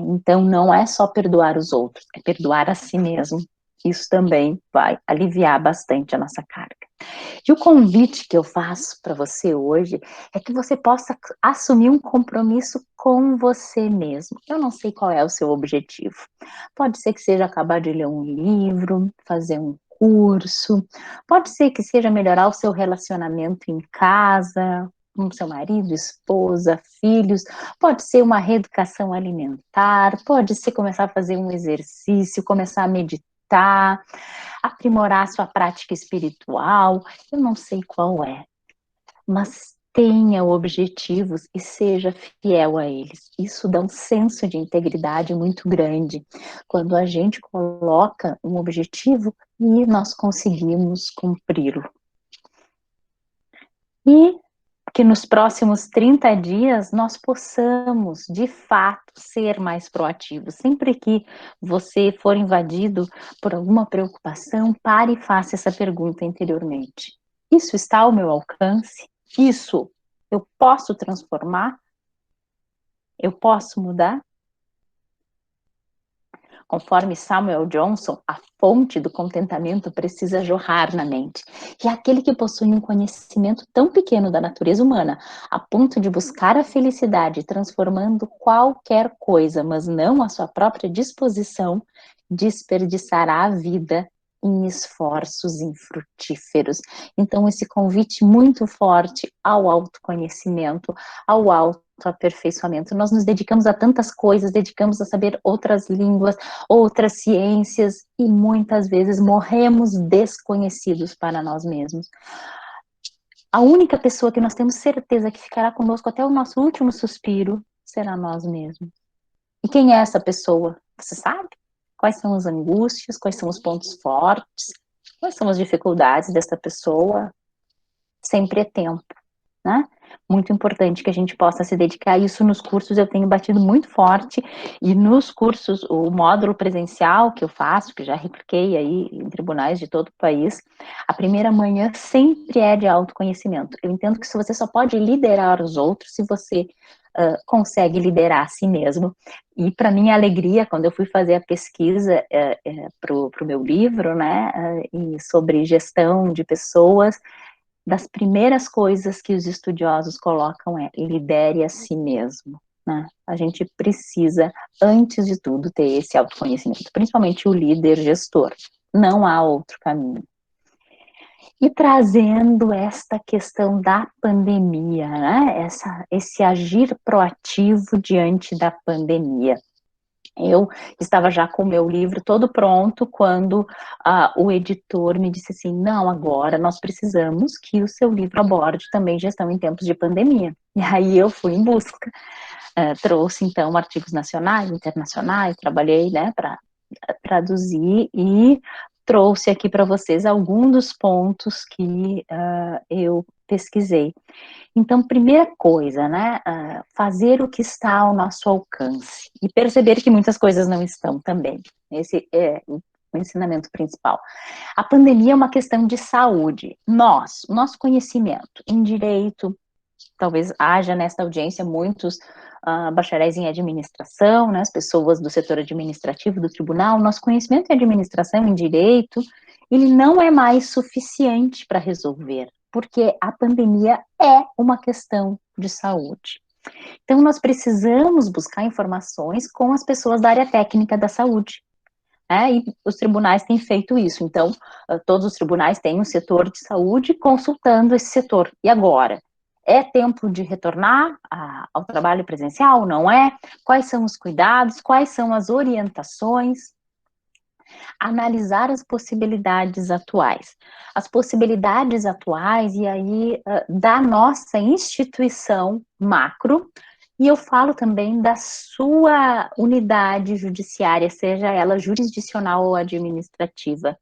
Então, não é só perdoar os outros, é perdoar a si mesmo. Isso também vai aliviar bastante a nossa carga. E o convite que eu faço para você hoje é que você possa assumir um compromisso com você mesmo. Eu não sei qual é o seu objetivo. Pode ser que seja acabar de ler um livro, fazer um curso, pode ser que seja melhorar o seu relacionamento em casa, com seu marido, esposa, filhos, pode ser uma reeducação alimentar, pode ser começar a fazer um exercício, começar a meditar, aprimorar sua prática espiritual, eu não sei qual é, mas tenha objetivos e seja fiel a eles. Isso dá um senso de integridade muito grande, quando a gente coloca um objetivo e nós conseguimos cumpri-lo. E que nos próximos 30 dias nós possamos, de fato, ser mais proativos. Sempre que você for invadido por alguma preocupação, pare e faça essa pergunta interiormente. Isso está ao meu alcance? Isso eu posso transformar? Eu posso mudar? Conforme Samuel Johnson, a fonte do contentamento precisa jorrar na mente. E aquele que possui um conhecimento tão pequeno da natureza humana, a ponto de buscar a felicidade transformando qualquer coisa, mas não a sua própria disposição, desperdiçará a vida em esforços infrutíferos. Então, esse convite muito forte ao autoconhecimento, ao autoaperfeiçoamento. Nós nos dedicamos a tantas coisas, dedicamos a saber outras línguas, outras ciências, e muitas vezes morremos desconhecidos para nós mesmos. A única pessoa que nós temos certeza que ficará conosco até o nosso último suspiro será nós mesmos. E quem é essa pessoa? Você sabe? Quais são as angústias, quais são os pontos fortes, quais são as dificuldades dessa pessoa? Sempre é tempo, né? Muito importante que a gente possa se dedicar a isso. Nos cursos eu tenho batido muito forte, e nos cursos, o módulo presencial que eu faço, que já repliquei aí em tribunais de todo o país, a primeira manhã sempre é de autoconhecimento. Eu entendo que se você só pode liderar os outros se você consegue liderar a si mesmo. E para minha alegria, quando eu fui fazer a pesquisa para o meu livro, né, e sobre gestão de pessoas, das primeiras coisas que os estudiosos colocam é: lidere a si mesmo, né? A gente precisa, antes de tudo, ter esse autoconhecimento, principalmente o líder gestor. Não há outro caminho. E trazendo esta questão da pandemia, né? Esse agir proativo diante da pandemia. Eu estava já com o meu livro todo pronto quando o editor me disse assim: não, agora nós precisamos que o seu livro aborde também gestão em tempos de pandemia. E aí eu fui em busca, trouxe então artigos nacionais, internacionais, trabalhei, né, para traduzir, e trouxe aqui para vocês alguns dos pontos que eu pesquisei. Então, primeira coisa, né, fazer o que está ao nosso alcance e perceber que muitas coisas não estão também. Esse é o ensinamento principal. A pandemia é uma questão de saúde. O nosso conhecimento em direito, talvez haja nesta audiência muitos bacharéis em administração, né, as pessoas do setor administrativo do tribunal. Nosso conhecimento em administração, em direito, ele não é mais suficiente para resolver, porque a pandemia é uma questão de saúde. Então, nós precisamos buscar informações com as pessoas da área técnica da saúde, né? E os tribunais têm feito isso. Então, todos os tribunais têm um setor de saúde consultando esse setor. E agora? É tempo de retornar ao trabalho presencial? Não é? Quais são os cuidados? Quais são as orientações? Analisar as possibilidades atuais. As possibilidades atuais, e aí, da nossa instituição macro, e eu falo também da sua unidade judiciária, seja ela jurisdicional ou administrativa.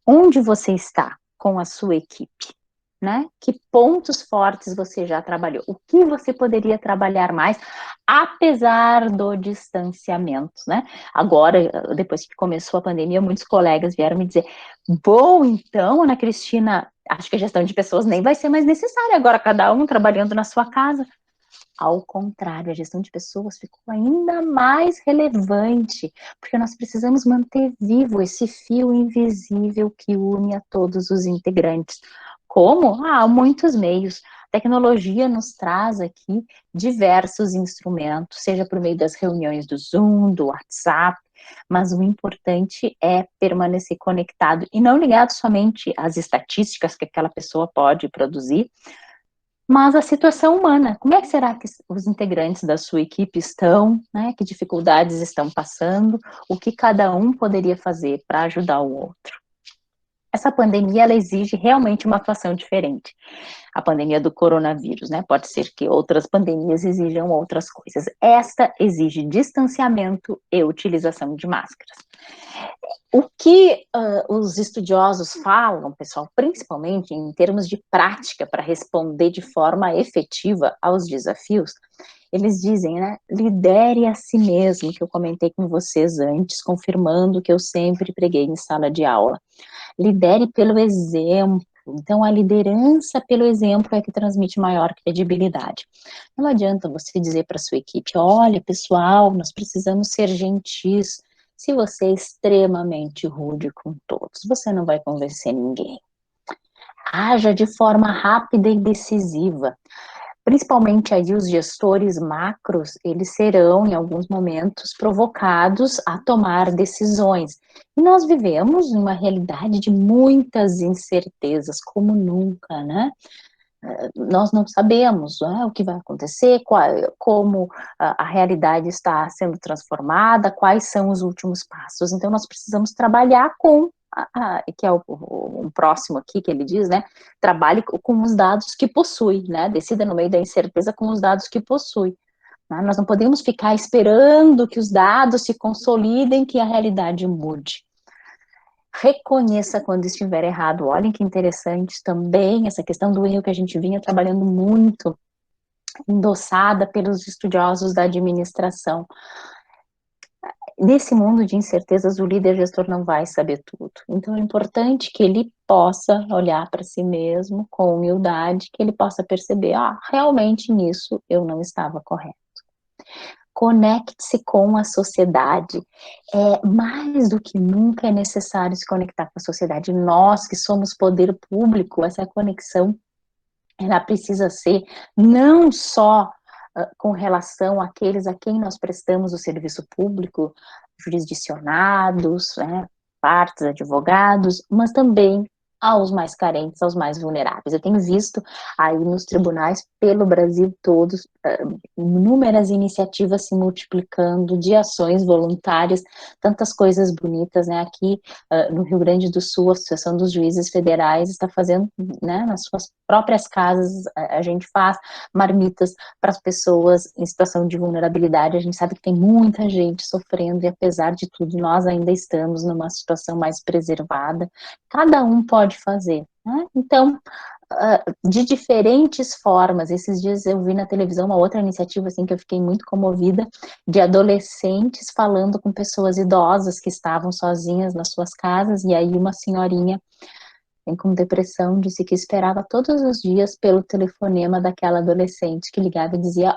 Onde você está com a sua equipe? Né? Que pontos fortes você já trabalhou? O que você poderia trabalhar mais, apesar do distanciamento, né? Agora, depois que começou a pandemia, muitos colegas vieram me dizer: bom, então, Ana Cristina, acho que a gestão de pessoas nem vai ser mais necessária agora, cada um trabalhando na sua casa. Ao contrário, a gestão de pessoas ficou ainda mais relevante, porque nós precisamos manter vivo esse fio invisível que une a todos os integrantes. Como? Há muitos meios. A tecnologia nos traz aqui diversos instrumentos, seja por meio das reuniões do Zoom, do WhatsApp, mas o importante é permanecer conectado e não ligado somente às estatísticas que aquela pessoa pode produzir, mas a situação humana. Como é que será que os integrantes da sua equipe estão, né? Que dificuldades estão passando? O que cada um poderia fazer para ajudar o outro? essa pandemia, ela exige realmente uma atuação diferente. A pandemia do coronavírus, né? Pode ser que outras pandemias exijam outras coisas. Esta exige distanciamento e utilização de máscaras. O que os estudiosos falam, pessoal, principalmente em termos de prática para responder de forma efetiva aos desafios, eles dizem, né, lidere a si mesmo, que eu comentei com vocês antes, confirmando que eu sempre preguei em sala de aula. Lidere pelo exemplo. Então, a liderança pelo exemplo é que transmite maior credibilidade. Não adianta você dizer para a sua equipe, olha, pessoal, nós precisamos ser gentis. Se você é extremamente rude com todos, você não vai convencer ninguém. Haja de forma rápida e decisiva. Principalmente aí os gestores macros, eles serão, em alguns momentos, provocados a tomar decisões. E nós vivemos uma realidade de muitas incertezas, como nunca, né? Nós não sabemos, né, o que vai acontecer, como a realidade está sendo transformada, quais são os últimos passos. Então, nós precisamos trabalhar com, que é o próximo aqui que ele diz, né, trabalhe com os dados que possui, né, decida no meio da incerteza com os dados que possui. Né? Nós não podemos ficar esperando que os dados se consolidem, que a realidade mude. Reconheça quando estiver errado. Olhem que interessante também essa questão do erro que a gente vinha trabalhando muito, endossada pelos estudiosos da administração. Nesse mundo de incertezas, o líder gestor não vai saber tudo. Então, é importante que ele possa olhar para si mesmo com humildade, que ele possa perceber, realmente nisso eu não estava correto. Conecte-se com a sociedade. Mais do que nunca é necessário se conectar com a sociedade. Nós, que somos poder público, essa conexão, ela precisa ser não só com relação àqueles a quem nós prestamos o serviço público, jurisdicionados, né, partes, advogados, mas também aos mais carentes, aos mais vulneráveis. Eu tenho visto aí nos tribunais pelo Brasil todos inúmeras iniciativas se multiplicando de ações voluntárias, tantas coisas bonitas, né? Aqui no Rio Grande do Sul, a Associação dos Juízes Federais está fazendo, né, nas suas próprias casas, a gente faz marmitas para as pessoas em situação de vulnerabilidade. A gente sabe que tem muita gente sofrendo e, apesar de tudo, nós ainda estamos numa situação mais preservada. Cada um pode fazer, né? Então, de diferentes formas. Esses dias eu vi na televisão uma outra iniciativa assim que eu fiquei muito comovida, de adolescentes falando com pessoas idosas que estavam sozinhas nas suas casas, e aí uma senhorinha com depressão disse que esperava todos os dias pelo telefonema daquela adolescente que ligava e dizia,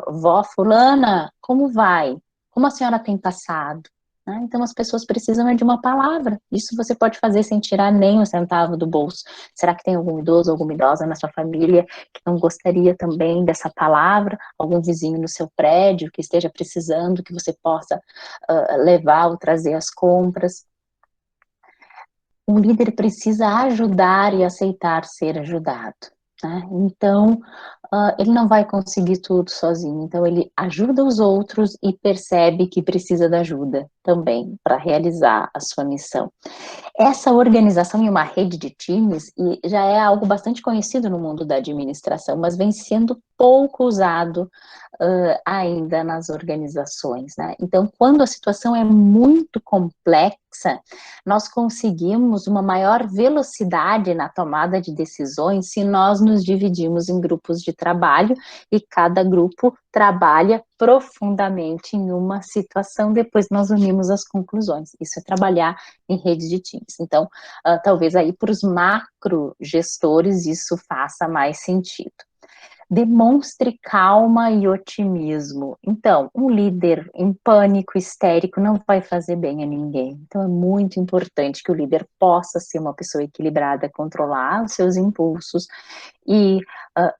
vó fulana, como vai? Como a senhora tem passado? Né? Então as pessoas precisam de uma palavra. Isso você pode fazer sem tirar nem um centavo do bolso. Será que tem algum idoso, alguma idosa na sua família que não gostaria também dessa palavra? Algum vizinho no seu prédio que esteja precisando que você possa levar ou trazer as compras? Um líder precisa ajudar e aceitar ser ajudado. Né? Então, ele não vai conseguir tudo sozinho. Então, ele ajuda os outros e percebe que precisa da ajuda também para realizar a sua missão. Essa organização em uma rede de times já é algo bastante conhecido no mundo da administração, mas vem sendo pouco usado ainda nas organizações, né? Então, quando a situação é muito complexa, nós conseguimos uma maior velocidade na tomada de decisões se nós nos dividimos em grupos de trabalho e cada grupo trabalha profundamente em uma situação, depois nós unimos as conclusões. Isso é trabalhar em redes de times. Então, talvez aí para os macro gestores isso faça mais sentido. Demonstre calma e otimismo. Então, um líder em pânico, histérico, não vai fazer bem a ninguém. Então, é muito importante que o líder possa ser uma pessoa equilibrada, controlar os seus impulsos e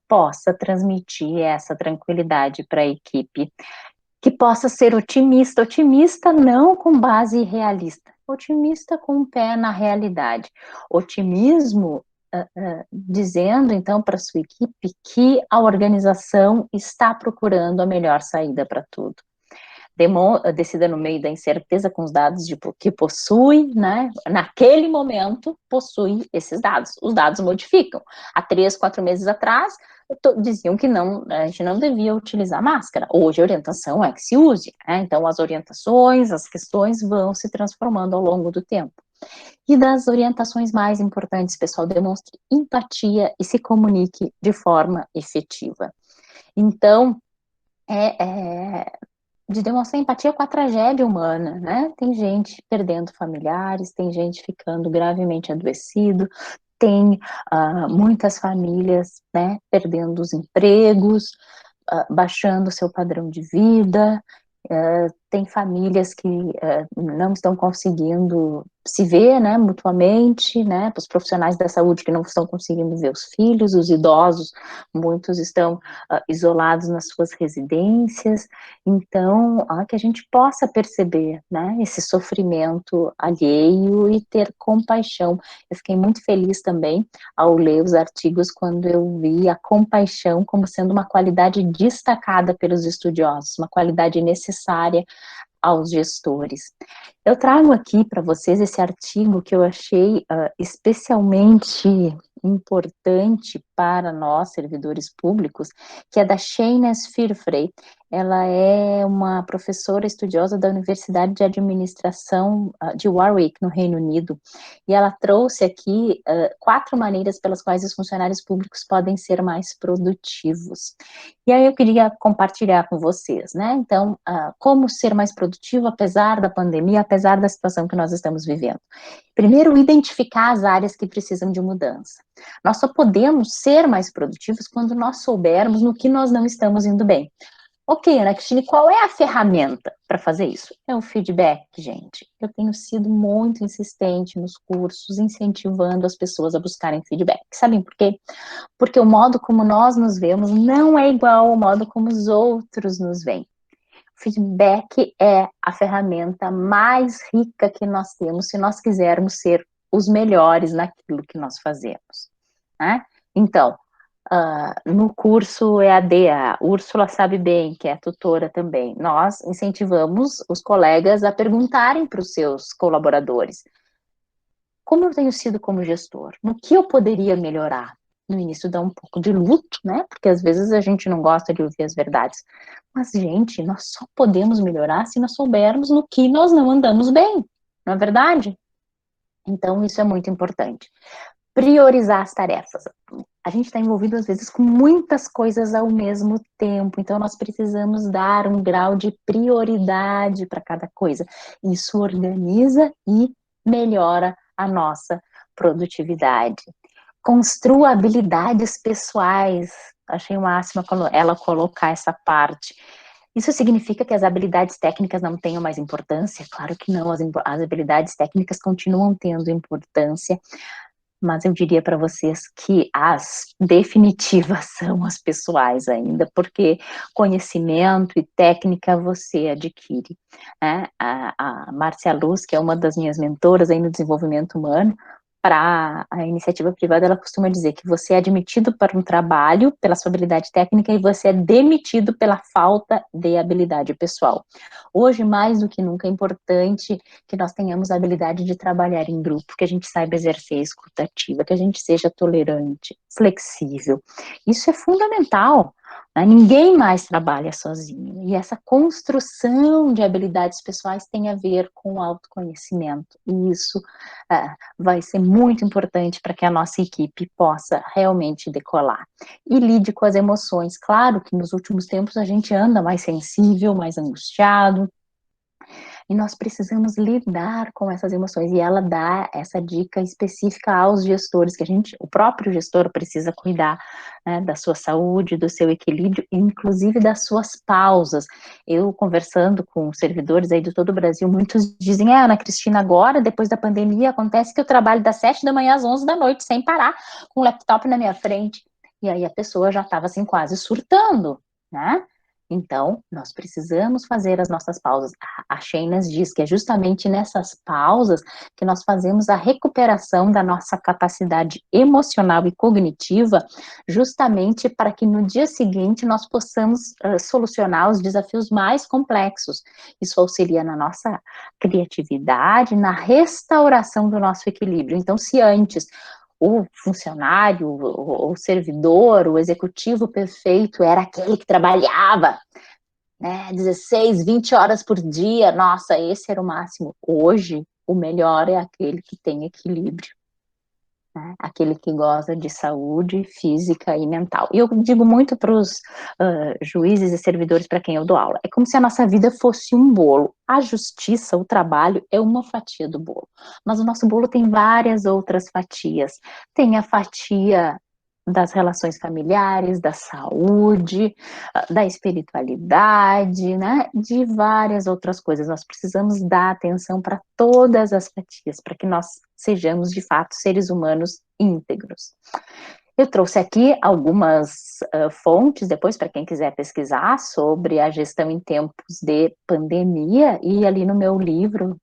possa transmitir essa tranquilidade para a equipe. Que possa ser otimista. Otimista não com base realista. Otimista com o pé na realidade. Otimismo dizendo, então, para a sua equipe que a organização está procurando a melhor saída para tudo. decida no meio da incerteza com os dados que possui, né? Naquele momento, possui esses dados. Os dados modificam. Há 3, 4 meses atrás, diziam que não, a gente não devia utilizar máscara. Hoje a orientação é que se use, né? Então as orientações, as questões vão se transformando ao longo do tempo. E das orientações mais importantes, pessoal, demonstre empatia e se comunique de forma efetiva. Então, de demonstrar empatia com a tragédia humana, né? Tem gente perdendo familiares, tem gente ficando gravemente adoecido, tem muitas famílias, né, perdendo os empregos, baixando seu padrão de vida, tem famílias que não estão conseguindo se ver, né, mutuamente, né, os profissionais da saúde que não estão conseguindo ver os filhos, os idosos, muitos estão isolados nas suas residências. Então, que a gente possa perceber, né, esse sofrimento alheio e ter compaixão. Eu fiquei muito feliz também ao ler os artigos quando eu vi a compaixão como sendo uma qualidade destacada pelos estudiosos, uma qualidade necessária aos gestores. Eu trago aqui para vocês esse artigo que eu achei especialmente importante para nós, servidores públicos, que é da Shaines Firfrey. Ela é uma professora estudiosa da Universidade de Administração de Warwick, no Reino Unido, e ela trouxe aqui 4 maneiras pelas quais os funcionários públicos podem ser mais produtivos. E aí eu queria compartilhar com vocês, né? Então, como ser mais produtivo apesar da pandemia, apesar da situação que nós estamos vivendo. Primeiro, identificar as áreas que precisam de mudança. Nós só podemos ser mais produtivos quando nós soubermos no que nós não estamos indo bem. Ok, Ana Cristina, qual é a ferramenta para fazer isso? É o feedback, gente. Eu tenho sido muito insistente nos cursos, incentivando as pessoas a buscarem feedback. Sabem por quê? Porque o modo como nós nos vemos não é igual ao modo como os outros nos veem. O feedback é a ferramenta mais rica que nós temos se nós quisermos ser os melhores naquilo que nós fazemos, né? Então, no curso EAD, a Úrsula sabe bem, que é tutora também, nós incentivamos os colegas a perguntarem para os seus colaboradores: como eu tenho sido como gestor? No que eu poderia melhorar? No início dá um pouco de luto, né? Porque às vezes a gente não gosta de ouvir as verdades. Mas, gente, nós só podemos melhorar se nós soubermos no que nós não andamos bem, não é verdade? Então, isso é muito importante. Priorizar as tarefas. A gente está envolvido, às vezes, com muitas coisas ao mesmo tempo, então nós precisamos dar um grau de prioridade para cada coisa. Isso organiza e melhora a nossa produtividade. Construa habilidades pessoais. Achei o máximo ela colocar essa parte. Isso significa que as habilidades técnicas não tenham mais importância? Claro que não, as habilidades técnicas continuam tendo importância, mas eu diria para vocês que as definitivas são as pessoais ainda, porque conhecimento e técnica você adquire, né? A Márcia Luz, que é uma das minhas mentoras aí no desenvolvimento humano, para a iniciativa privada, ela costuma dizer que você é admitido para um trabalho pela sua habilidade técnica e você é demitido pela falta de habilidade pessoal. Hoje, mais do que nunca, é importante que nós tenhamos a habilidade de trabalhar em grupo, que a gente saiba exercer a escutativa, que a gente seja tolerante, flexível. Isso é fundamental, né? Ninguém mais trabalha sozinho. E essa construção de habilidades pessoais tem a ver com o autoconhecimento. E isso vai ser muito importante para que a nossa equipe possa realmente decolar. E lide com as emoções. Claro que nos últimos tempos a gente anda mais sensível, mais angustiado, e nós precisamos lidar com essas emoções, e ela dá essa dica específica aos gestores, que o próprio gestor precisa cuidar, né, da sua saúde, do seu equilíbrio, inclusive das suas pausas. Eu, conversando com servidores aí de todo o Brasil, muitos dizem: Ana Cristina, agora, depois da pandemia, acontece que eu trabalho das 7 da manhã às 11 da noite, sem parar, com o laptop na minha frente, e aí a pessoa já estava assim, quase surtando, né? Então, nós precisamos fazer as nossas pausas. A Shainas diz que é justamente nessas pausas que nós fazemos a recuperação da nossa capacidade emocional e cognitiva, justamente para que no dia seguinte nós possamos solucionar os desafios mais complexos. Isso auxilia na nossa criatividade, na restauração do nosso equilíbrio. Então, se antes o funcionário, o servidor, o executivo perfeito era aquele que trabalhava, né, 16, 20 horas por dia, nossa, esse era o máximo. Hoje, o melhor é aquele que tem equilíbrio, né? Aquele que goza de saúde física e mental. E eu digo muito para os juízes e servidores para quem eu dou aula, é como se a nossa vida fosse um bolo. A justiça, o trabalho, é uma fatia do bolo. Mas o nosso bolo tem várias outras fatias. Tem a fatia das relações familiares, da saúde, da espiritualidade, né? De várias outras coisas. Nós precisamos dar atenção para todas as fatias, para que nós sejamos, de fato, seres humanos íntegros. Eu trouxe aqui algumas fontes, depois, para quem quiser pesquisar, sobre a gestão em tempos de pandemia, e ali no meu livro,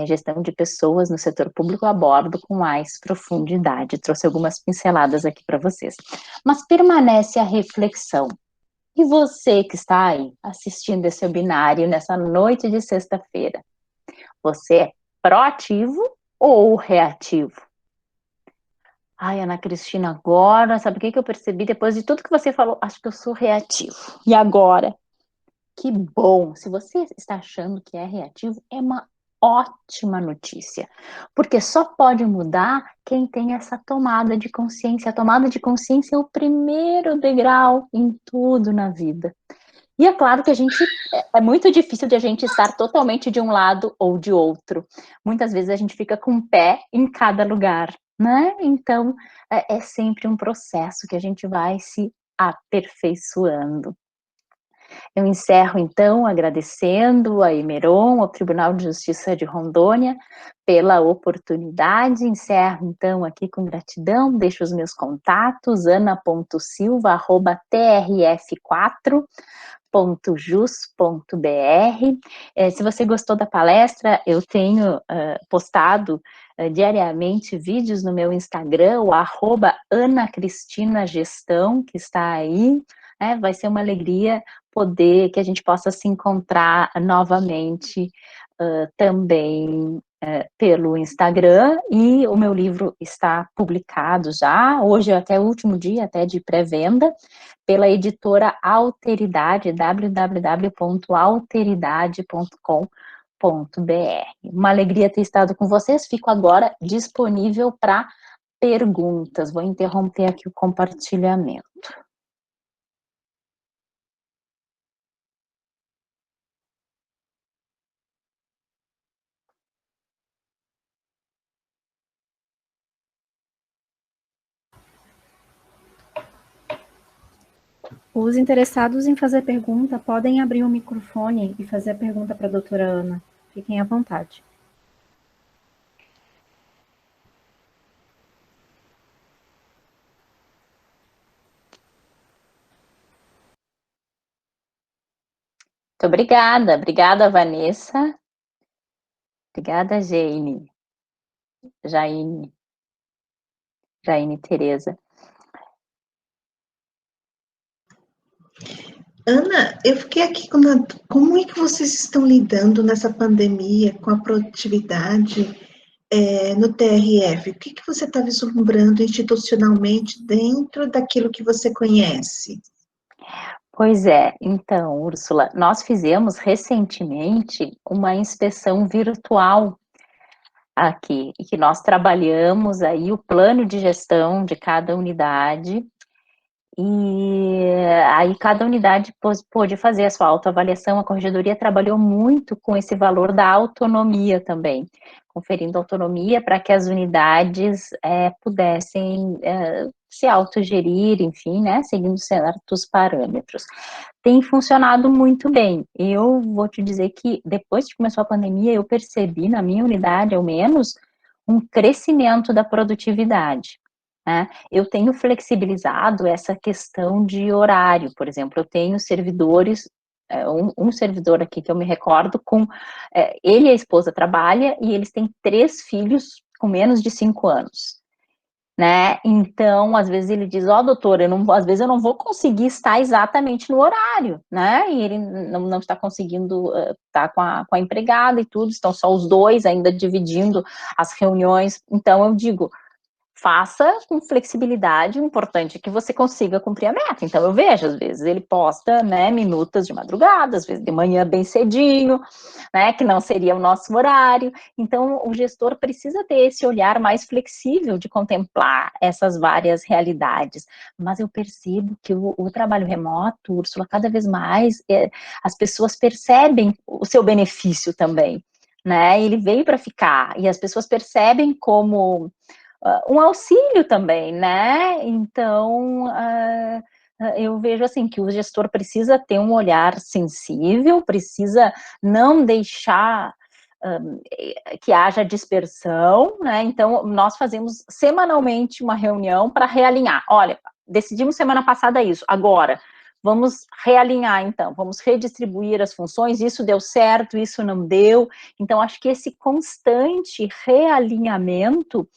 Gestão de Pessoas no Setor Público, eu abordo com mais profundidade. Trouxe algumas pinceladas aqui para vocês. Mas permanece a reflexão. E você que está aí assistindo esse webinário nessa noite de sexta-feira, você é proativo ou reativo? Ai, Ana Cristina, agora, sabe o que eu percebi depois de tudo que você falou? Acho que eu sou reativo. E agora? Que bom! Se você está achando que é reativo, é uma ótima notícia, porque só pode mudar quem tem essa tomada de consciência. A tomada de consciência é o primeiro degrau em tudo na vida. E é claro que é muito difícil de a gente estar totalmente de um lado ou de outro. Muitas vezes a gente fica com o pé em cada lugar, né? Então, é sempre um processo que a gente vai se aperfeiçoando. Eu encerro, então, agradecendo a Emeron, ao Tribunal de Justiça de Rondônia, pela oportunidade. Encerro, então, aqui com gratidão. Deixo os meus contatos, ana.silva@trf4.jus.br. Se você gostou da palestra, eu tenho postado diariamente vídeos no meu Instagram, o @AnaCristinaGestão, que está aí. Vai ser uma alegria poder que a gente possa se encontrar novamente também pelo Instagram, e o meu livro está publicado já, hoje é até o último dia, até de pré-venda, pela editora Alteridade, www.alteridade.com.br. Uma alegria ter estado com vocês, fico agora disponível para perguntas. Vou interromper aqui o compartilhamento. Os interessados em fazer pergunta podem abrir o microfone e fazer a pergunta para a doutora Ana. Fiquem à vontade. Muito obrigada. Obrigada, Vanessa. Obrigada, Jaine Tereza. Ana, eu fiquei aqui com como é que vocês estão lidando nessa pandemia com a produtividade no TRF? O que você está vislumbrando institucionalmente dentro daquilo que você conhece? Pois é, então, Úrsula, nós fizemos recentemente uma inspeção virtual aqui, e que nós trabalhamos aí o plano de gestão de cada unidade, e aí cada unidade pôde fazer a sua autoavaliação. A corregedoria trabalhou muito com esse valor da autonomia também, conferindo autonomia para que as unidades pudessem se autogerir, enfim, né, seguindo certos parâmetros. Tem funcionado muito bem. Eu vou te dizer que depois que começou a pandemia, eu percebi na minha unidade, ao menos, um crescimento da produtividade. né? Eu tenho flexibilizado essa questão de horário, por exemplo, eu tenho servidores, um servidor aqui que eu me recordo, ele e a esposa trabalha e eles têm 3 filhos com menos de 5 anos. Né? Então, às vezes ele diz, doutor, às vezes eu não vou conseguir estar exatamente no horário, né? E ele não está conseguindo estar com a empregada e tudo, estão só os dois ainda dividindo as reuniões. Então, eu digo, faça com flexibilidade, o importante é que você consiga cumprir a meta. Então, eu vejo, às vezes, ele posta, né, minutas de madrugada, às vezes de manhã bem cedinho, né, que não seria o nosso horário. Então, o gestor precisa ter esse olhar mais flexível de contemplar essas várias realidades. Mas eu percebo que o trabalho remoto, Úrsula, cada vez mais, as pessoas percebem o seu benefício também, né, ele veio para ficar, e as pessoas percebem como um auxílio também, né? Então, eu vejo assim que o gestor precisa ter um olhar sensível, precisa não deixar que haja dispersão, né? Então, nós fazemos semanalmente uma reunião para realinhar. Olha, decidimos semana passada isso, agora vamos realinhar, então, vamos redistribuir as funções, isso deu certo, isso não deu. Então, acho que esse constante realinhamento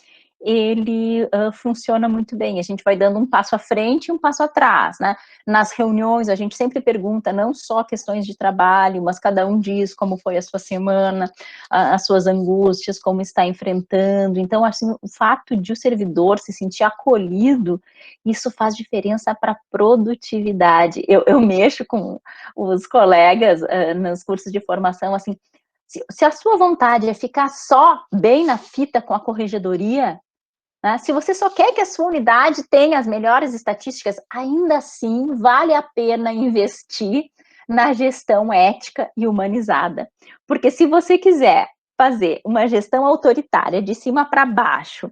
ele funciona muito bem, a gente vai dando um passo à frente e um passo atrás, né? Nas reuniões, a gente sempre pergunta não só questões de trabalho, mas cada um diz como foi a sua semana, as suas angústias, como está enfrentando. Então, assim, o fato de o servidor se sentir acolhido, isso faz diferença para a produtividade. Eu mexo com os colegas nos cursos de formação, assim, se a sua vontade é ficar só bem na fita com a corregedoria, né, se você só quer que a sua unidade tenha as melhores estatísticas, ainda assim vale a pena investir na gestão ética e humanizada. Porque se você quiser fazer uma gestão autoritária de cima para baixo,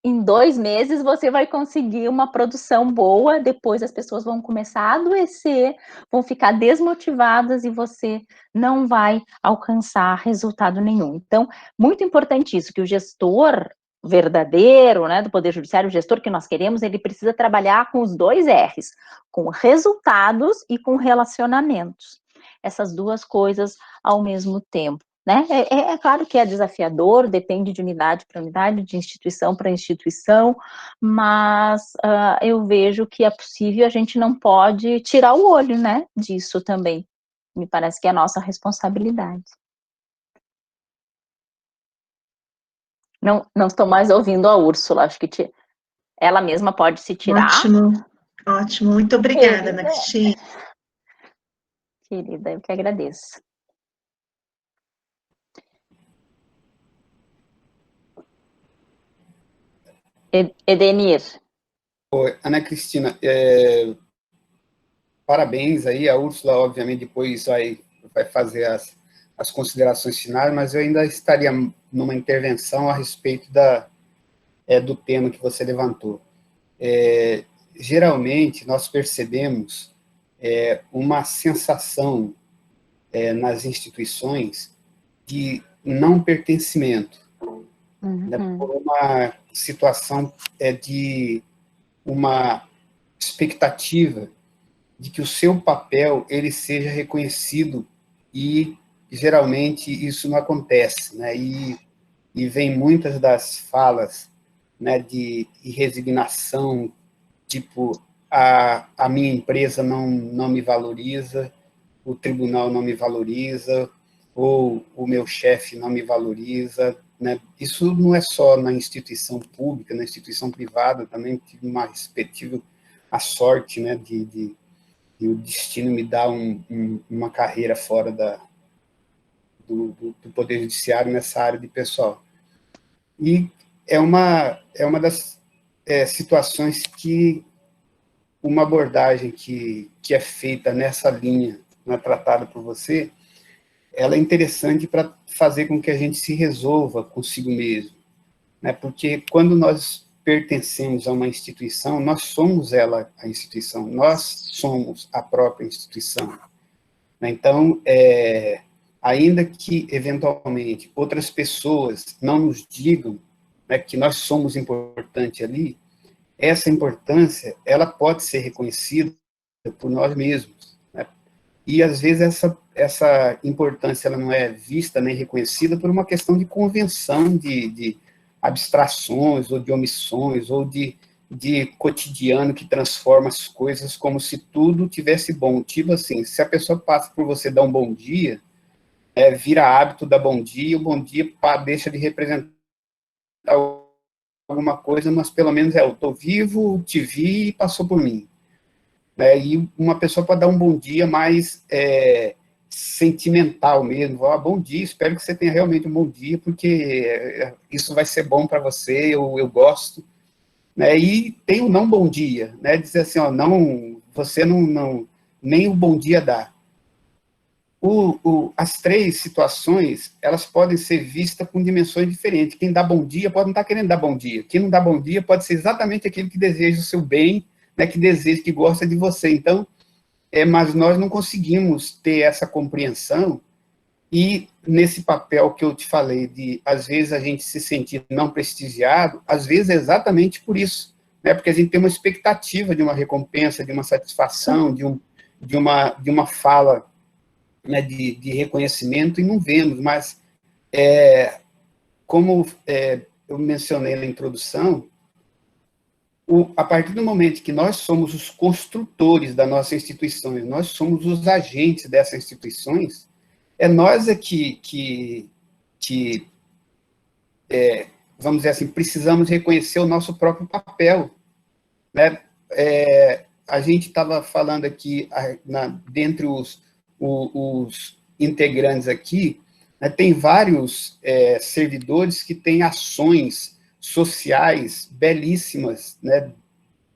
em 2 meses você vai conseguir uma produção boa, depois as pessoas vão começar a adoecer, vão ficar desmotivadas e você não vai alcançar resultado nenhum. Então, muito importante isso, que o gestor verdadeiro, né, do Poder Judiciário, o gestor que nós queremos, ele precisa trabalhar com os 2 R's, com resultados e com relacionamentos. Essas 2 coisas ao mesmo tempo. Né? É claro que é desafiador, depende de unidade para unidade, de instituição para instituição, mas eu vejo que é possível, a gente não pode tirar o olho, né, disso também. Me parece que é a nossa responsabilidade. Não estou mais ouvindo a Úrsula, acho que ela mesma pode se tirar. Ótimo, ótimo. Muito obrigada, Ana Cristina. Querida, eu que agradeço. Edenir. Oi, Ana Cristina, parabéns aí, a Úrsula, obviamente, depois vai fazer as considerações finais, mas eu ainda estaria numa intervenção a respeito do tema que você levantou. Geralmente, nós percebemos uma sensação nas instituições de não pertencimento, né, por uma situação de uma expectativa de que o seu papel ele seja reconhecido, e geralmente isso não acontece, né? E vem muitas das falas, né, de resignação, tipo, a minha empresa não me valoriza, o tribunal não me valoriza, ou o meu chefe não me valoriza, né? Isso não é só na instituição pública, na instituição privada também tive uma respectiva a sorte, né, de o destino me dar uma carreira fora do Poder Judiciário nessa área de pessoal. E é uma das situações que uma abordagem que é feita nessa linha, né, tratada por você, ela é interessante para fazer com que a gente se resolva consigo mesmo, né? Porque quando nós pertencemos a uma instituição, nós somos ela, a instituição, nós somos a própria instituição. Então, ainda que, eventualmente, outras pessoas não nos digam né, que nós somos importantes ali, essa importância, ela pode ser reconhecida por nós mesmos, né? E, às vezes, essa importância ela não é vista nem reconhecida por uma questão de convenção, de abstrações, ou de omissões, ou de cotidiano que transforma as coisas como se tudo tivesse bom. Tipo assim, se a pessoa passa por você dar um bom dia, vira hábito dar bom dia, e o bom dia deixa de representar alguma coisa, mas pelo menos eu estou vivo, te vi e passou por mim. E uma pessoa pode dar um bom dia mais sentimental mesmo. Bom dia, espero que você tenha realmente um bom dia, porque isso vai ser bom para você, eu gosto. E tem o não bom dia, dizer assim, não, você não nem o bom dia dá. As três situações, elas podem ser vistas com dimensões diferentes. Quem dá bom dia pode não estar querendo dar bom dia. Quem não dá bom dia pode ser exatamente aquele que deseja o seu bem, que deseja, que gosta de você. Então, mas nós não conseguimos ter essa compreensão, e nesse papel que eu te falei, de, às vezes, a gente se sentir não prestigiado, às vezes é exatamente por isso, porque a gente tem uma expectativa de uma recompensa, de uma satisfação, de uma fala, de reconhecimento, e não vemos, mas, como eu mencionei na introdução, a partir do momento que nós somos os construtores das nossas instituições, nós somos os agentes dessas instituições, nós que vamos dizer assim, precisamos reconhecer o nosso próprio papel, né? A gente estava falando aqui, dentre os integrantes aqui, tem vários servidores que têm ações sociais belíssimas,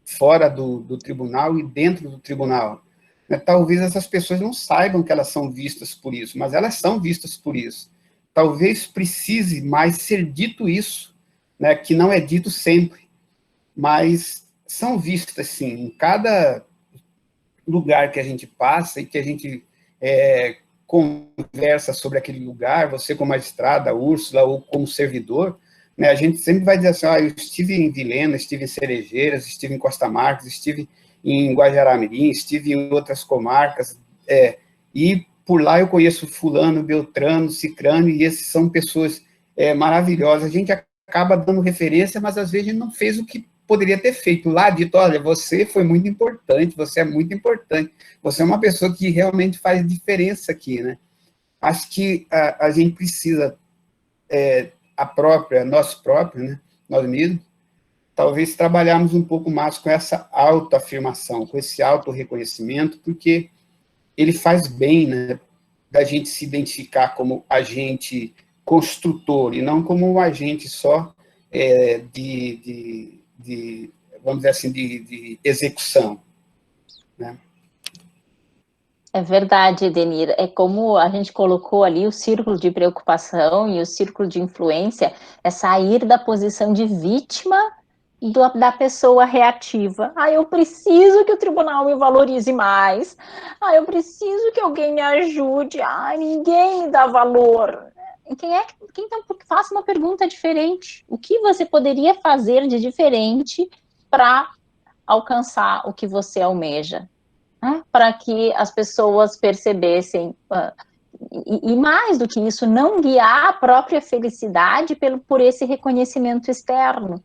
fora do tribunal e dentro do tribunal. Talvez essas pessoas não saibam que elas são vistas por isso, mas elas são vistas por isso. Talvez precise mais ser dito isso, que não é dito sempre, mas são vistas, sim, em cada lugar que a gente passa e que a gente conversa sobre aquele lugar, você como magistrada, Úrsula, ou como servidor, a gente sempre vai dizer assim, eu estive em Vilhena, estive em Cerejeiras, estive em Costa Marques, estive em Guajará-Mirim, estive em outras comarcas, e por lá eu conheço fulano, beltrano, cicrano, e esses são pessoas maravilhosas. A gente acaba dando referência, mas às vezes a gente não fez o que poderia ter feito. Lá dito, olha, você foi muito importante, você é muito importante, você é uma pessoa que realmente faz diferença aqui, Acho que a gente precisa, nós próprios, nós mesmos, talvez trabalharmos um pouco mais com essa autoafirmação, com esse autorreconhecimento, porque ele faz bem, da gente se identificar como agente construtor, e não como um agente só vamos dizer assim, de execução, É verdade, Edenir. É como a gente colocou ali o círculo de preocupação e o círculo de influência, é sair da posição de vítima da pessoa reativa. Eu preciso que o tribunal me valorize mais. Eu preciso que alguém me ajude. Ninguém me dá valor. Então, faça uma pergunta diferente. O que você poderia fazer de diferente para alcançar o que você almeja? Para que as pessoas percebessem, e mais do que isso, não guiar a própria felicidade por esse reconhecimento externo.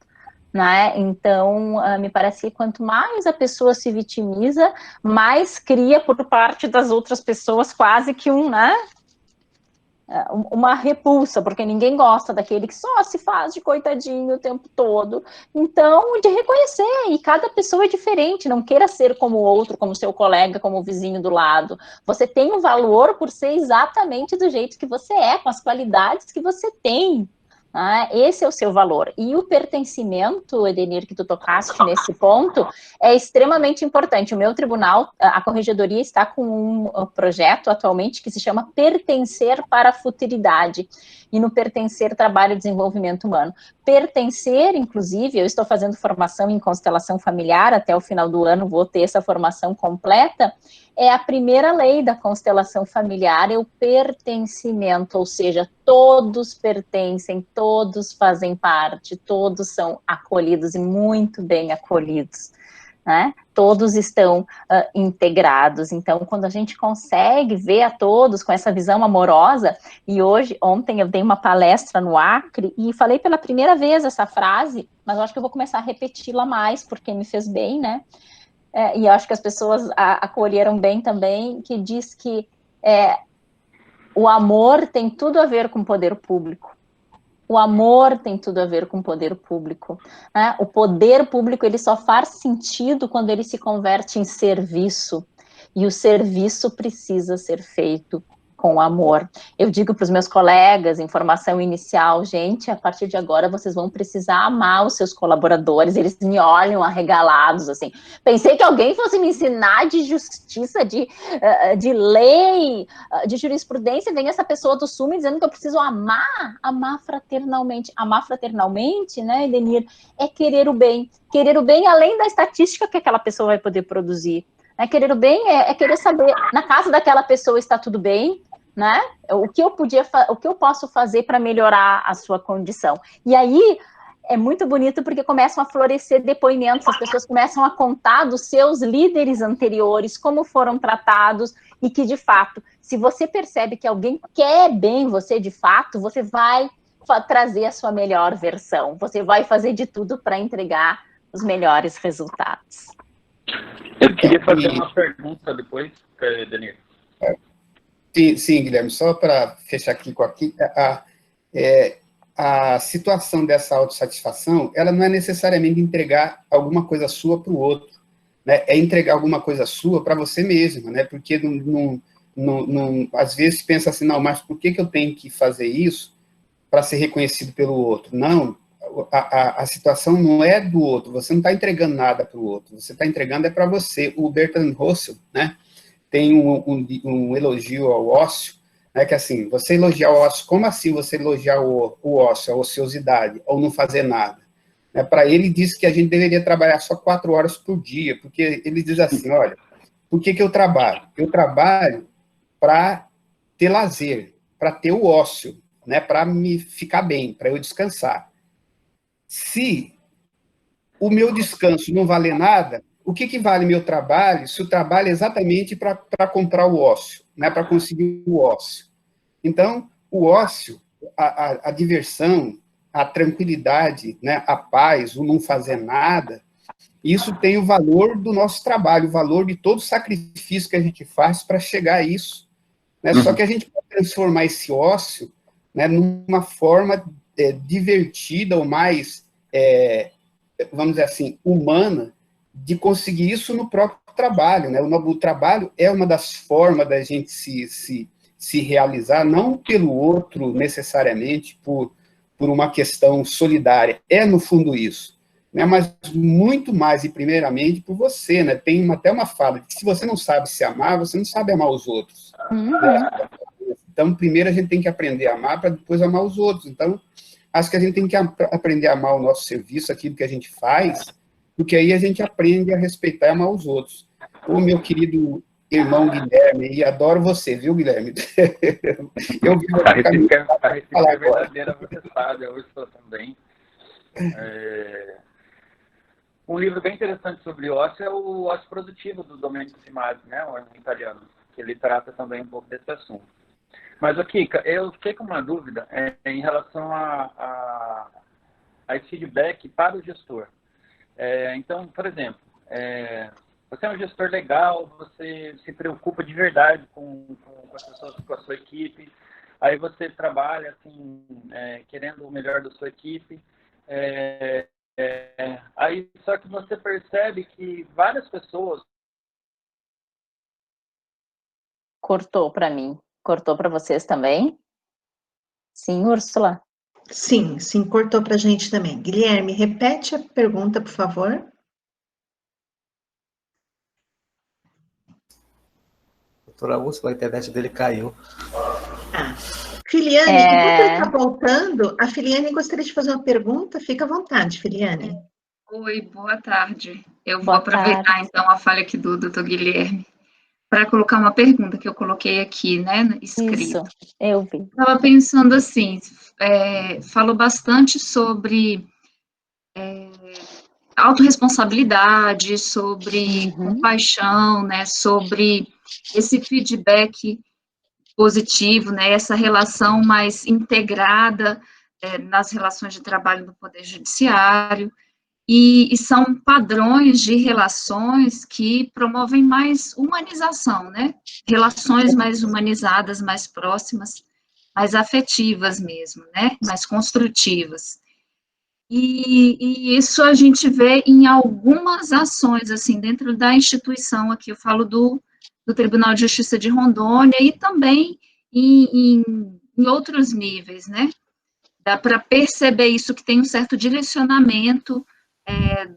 Então, me parece que quanto mais a pessoa se vitimiza, mais cria por parte das outras pessoas quase que uma repulsa, porque ninguém gosta daquele que só se faz de coitadinho o tempo todo. Então, de reconhecer, e cada pessoa é diferente, não queira ser como o outro, como seu colega, como o vizinho do lado. Você tem um valor por ser exatamente do jeito que você é, com as qualidades que você tem. Esse é o seu valor. E o pertencimento, Edenir, que tu tocaste nesse ponto, é extremamente importante. O meu tribunal, a corregedoria está com um projeto atualmente que se chama Pertencer para a Futuridade. E no Pertencer, trabalho e desenvolvimento humano. Pertencer, inclusive, eu estou fazendo formação em constelação familiar, até o final do ano vou ter essa formação completa, é a primeira lei da constelação familiar, é o pertencimento, ou seja, todos pertencem, todos fazem parte, todos são acolhidos e muito bem acolhidos, né? Todos estão integrados. Então, quando a gente consegue ver a todos com essa visão amorosa, e ontem eu dei uma palestra no Acre e falei pela primeira vez essa frase, mas eu acho que eu vou começar a repeti-la mais, porque me fez bem, né? E eu acho que as pessoas acolheram bem também, que diz que o amor tem tudo a ver com o poder público. O amor tem tudo a ver com o poder público, né? O poder público, ele só faz sentido quando ele se converte em serviço, e o serviço precisa ser feito com amor. Eu digo para os meus colegas em formação inicial, gente, a partir de agora vocês vão precisar amar os seus colaboradores, eles me olham arregalados, assim. Pensei que alguém fosse me ensinar de justiça, de lei, de jurisprudência, vem essa pessoa do Sul me dizendo que eu preciso amar fraternalmente. Amar fraternalmente, né, Edenir, é querer o bem além da estatística que aquela pessoa vai poder produzir. Querer o bem é querer saber, na casa daquela pessoa está tudo bem, né? O que eu posso fazer para melhorar a sua condição. E aí é muito bonito porque começam a florescer depoimentos, as pessoas começam a contar dos seus líderes anteriores, como foram tratados, e que, de fato, se você percebe que alguém quer bem você, de fato, você vai trazer a sua melhor versão, você vai fazer de tudo para entregar os melhores resultados. Eu queria fazer uma pergunta depois, Denir. Sim, Guilherme, só para fechar aqui com a situação dessa autossatisfação, ela não é necessariamente entregar alguma coisa sua para o outro, né? É entregar alguma coisa sua para você mesmo, né? Porque às vezes pensa assim, não, mas por que eu tenho que fazer isso para ser reconhecido pelo outro? Não, a situação não é do outro, você não está entregando nada para o outro, você está entregando para você. O Bertrand Russell, né, tem um elogio ao ócio, né, que assim, você elogiar o ócio, como assim você elogiar o ócio, a ociosidade, ou não fazer nada? Para ele, diz que a gente deveria trabalhar só 4 horas por dia, porque ele diz assim, olha, por que eu trabalho? Eu trabalho para ter lazer, para ter o ócio, né, para me ficar bem, para eu descansar. Se o meu descanso não valer nada, o que vale meu trabalho, se o trabalho é exatamente para comprar o ócio, né, para conseguir o ócio? Então, o ócio, a diversão, a tranquilidade, né, a paz, o não fazer nada, isso tem o valor do nosso trabalho, o valor de todo o sacrifício que a gente faz para chegar a isso. Né? Só que a gente pode transformar esse ócio, né, numa forma divertida ou mais, vamos dizer assim, humana, de conseguir isso no próprio trabalho. Né? O trabalho é uma das formas da gente se realizar, não pelo outro necessariamente, por uma questão solidária. É, no fundo, isso. Né? Mas muito mais, e primeiramente, por você. Né? Tem até uma fala de que se você não sabe se amar, você não sabe amar os outros. Né? Então, primeiro a gente tem que aprender a amar para depois amar os outros. Então, acho que a gente tem que aprender a amar o nosso serviço, aquilo que a gente faz, porque aí a gente aprende a respeitar e amar os outros. O meu querido irmão Guilherme, e adoro você, viu, Guilherme? Eu vi a Recife é verdadeira, você sabe, eu estou também. Um livro bem interessante sobre ócio é o Ócio Produtivo, do Domenico Simasi, né, um italiano, que ele trata também um pouco desse assunto. Mas, Kika, eu fiquei com uma dúvida em relação a esse feedback para o gestor. Então, por exemplo, você é um gestor legal, você se preocupa de verdade com as pessoas, com a sua equipe, aí você trabalha assim, querendo o melhor da sua equipe, aí só que você percebe que várias pessoas... Cortou para mim. Cortou para vocês também? Sim, Úrsula? Sim, cortou para a gente também. Guilherme, repete a pergunta, por favor. Doutora Úrsula, a internet dele caiu. Filiane, enquanto ele está voltando, a Filiane gostaria de fazer uma pergunta. Fica à vontade, Filiane. Oi, boa tarde. Eu vou aproveitar, então, a falha aqui do doutor Guilherme para colocar uma pergunta que eu coloquei aqui, né, escrito. Isso, eu vi. Estava pensando assim, falou bastante sobre autorresponsabilidade, sobre compaixão, né, sobre esse feedback positivo, né, essa relação mais integrada nas relações de trabalho do Poder Judiciário, e são padrões de relações que promovem mais humanização, né, relações mais humanizadas, mais próximas, mais afetivas mesmo, né, mais construtivas. E isso a gente vê em algumas ações, assim, dentro da instituição, aqui eu falo do Tribunal de Justiça de Rondônia, e também em outros níveis, né? Dá para perceber isso, que tem um certo direcionamento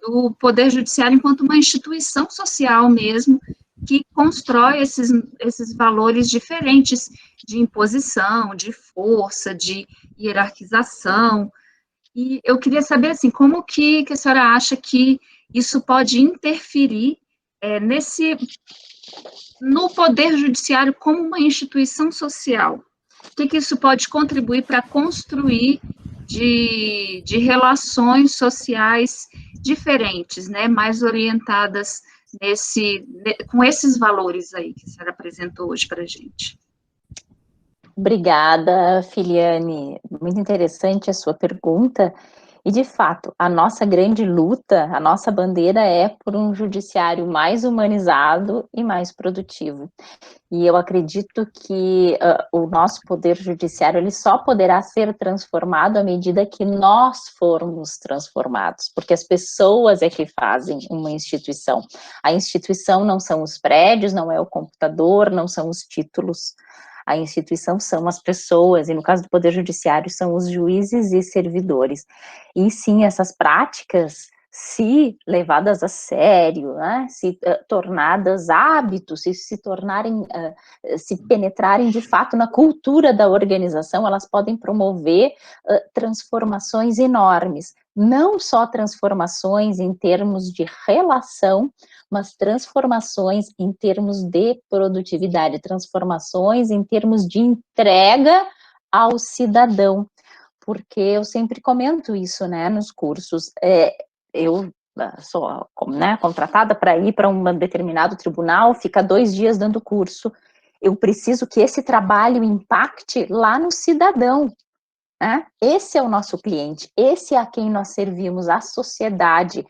do Poder Judiciário enquanto uma instituição social mesmo, que constrói esses valores diferentes de imposição, de força, de hierarquização. E eu queria saber, assim, como que a senhora acha que isso pode interferir no Poder Judiciário como uma instituição social? O que isso pode contribuir para construir de relações sociais diferentes, né, mais orientadas com esses valores aí que a senhora apresentou hoje para a gente? Obrigada, Filiane. Muito interessante a sua pergunta. E, de fato, a nossa grande luta, a nossa bandeira é por um judiciário mais humanizado e mais produtivo. E eu acredito que o nosso poder judiciário ele só poderá ser transformado à medida que nós formos transformados, porque as pessoas é que fazem uma instituição. A instituição não são os prédios, não é o computador, não são os títulos. A instituição são as pessoas, e no caso do Poder Judiciário são os juízes e servidores. E sim, essas práticas, se levadas a sério, né, se tornadas hábitos, se tornarem, se penetrarem de fato na cultura da organização, elas podem promover transformações enormes. Não só transformações em termos de relação, mas transformações em termos de produtividade, transformações em termos de entrega ao cidadão, porque eu sempre comento isso, né, nos cursos. Eu sou, né, contratada para ir para um determinado tribunal, fica 2 dias dando curso. Eu preciso que esse trabalho impacte lá no cidadão, né? Esse é o nosso cliente, esse é a quem nós servimos, a sociedade.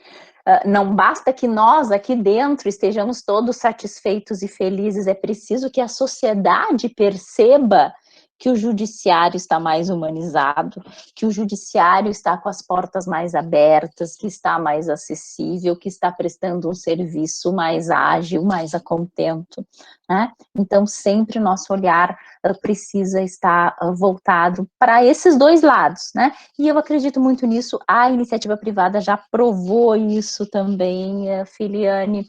Não basta que nós aqui dentro estejamos todos satisfeitos e felizes, é preciso que a sociedade perceba que o judiciário está mais humanizado, que o judiciário está com as portas mais abertas, que está mais acessível, que está prestando um serviço mais ágil, mais a contento, né? Então, sempre o nosso olhar precisa estar voltado para esses dois lados, né? E eu acredito muito nisso, a iniciativa privada já provou isso também, Filiane,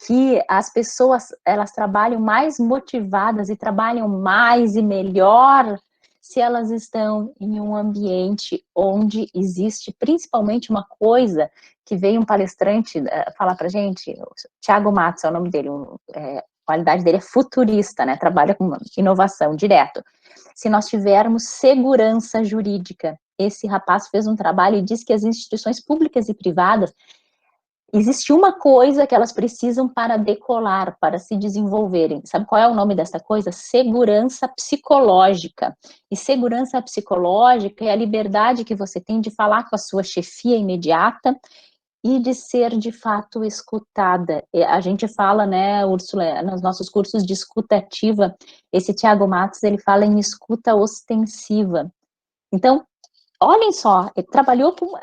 que as pessoas, elas trabalham mais motivadas e trabalham mais e melhor se elas estão em um ambiente onde existe principalmente uma coisa que veio um palestrante falar pra gente, o Thiago Matos é o nome dele, a qualidade dele é futurista, né, trabalha com inovação direto. Se nós tivermos segurança jurídica, esse rapaz fez um trabalho e disse que as instituições públicas e privadas, existe uma coisa que elas precisam para decolar, para se desenvolverem. Sabe qual é o nome dessa coisa? Segurança psicológica. E segurança psicológica é a liberdade que você tem de falar com a sua chefia imediata e de ser, de fato, escutada. A gente fala, né, Úrsula, nos nossos cursos de escuta ativa, esse Thiago Matos, ele fala em escuta ostensiva. Então, olhem só, ele trabalhou com...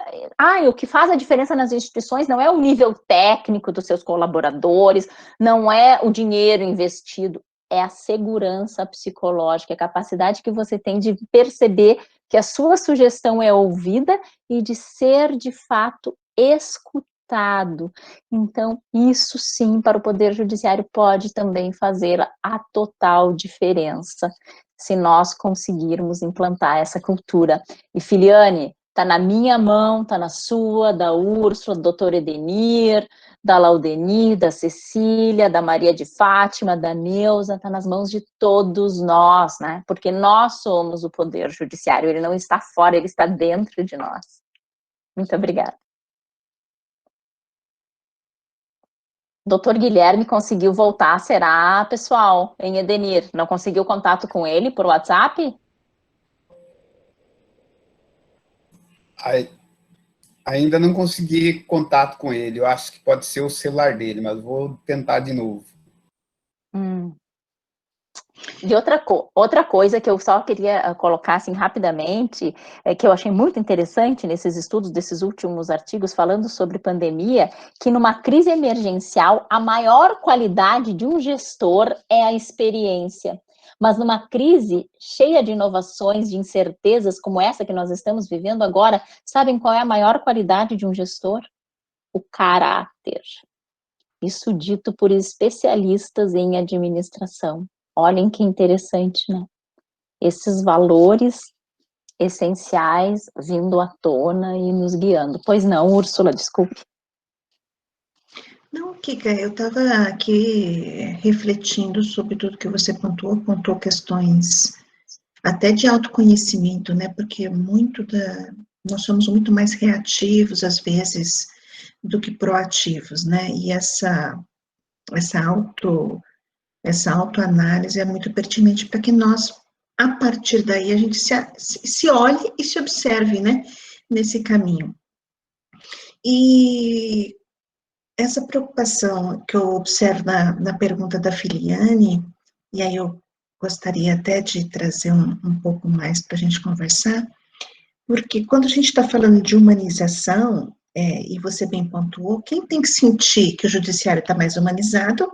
o que faz a diferença nas instituições não é o nível técnico dos seus colaboradores, não é o dinheiro investido, é a segurança psicológica, a capacidade que você tem de perceber que a sua sugestão é ouvida e de ser, de fato, escutado. Então, isso sim, para o Poder Judiciário, pode também fazer a total diferença, se nós conseguirmos implantar essa cultura. E, Filiane, está na minha mão, está na sua, da Úrsula, do doutor Edenir, da Laudeni, da Cecília, da Maria de Fátima, da Neuza, está nas mãos de todos nós, né? Porque nós somos o poder judiciário, ele não está fora, ele está dentro de nós. Muito obrigada. Doutor Guilherme conseguiu voltar, será, pessoal, em Edenir? Não conseguiu contato com ele por WhatsApp? Ainda não consegui contato com ele, eu acho que pode ser o celular dele, mas vou tentar de novo. E outra coisa que eu só queria colocar assim rapidamente, que eu achei muito interessante nesses estudos desses últimos artigos falando sobre pandemia, que numa crise emergencial a maior qualidade de um gestor é a experiência. Mas numa crise cheia de inovações, de incertezas como essa que nós estamos vivendo agora, sabem qual é a maior qualidade de um gestor? O caráter. Isso dito por especialistas em administração. Olhem que interessante, né? Esses valores essenciais vindo à tona e nos guiando. Pois não, Úrsula, desculpe. Não, Kika, eu estava aqui refletindo sobre tudo que você pontuou questões até de autoconhecimento, né? Porque nós somos muito mais reativos, às vezes, do que proativos, né? E essa autoanálise é muito pertinente para que nós, a partir daí, a gente se olhe e se observe, né, nesse caminho. E essa preocupação que eu observo na pergunta da Filiane, e aí eu gostaria até de trazer um pouco mais para a gente conversar, porque quando a gente está falando de humanização, e você bem pontuou, quem tem que sentir que o judiciário está mais humanizado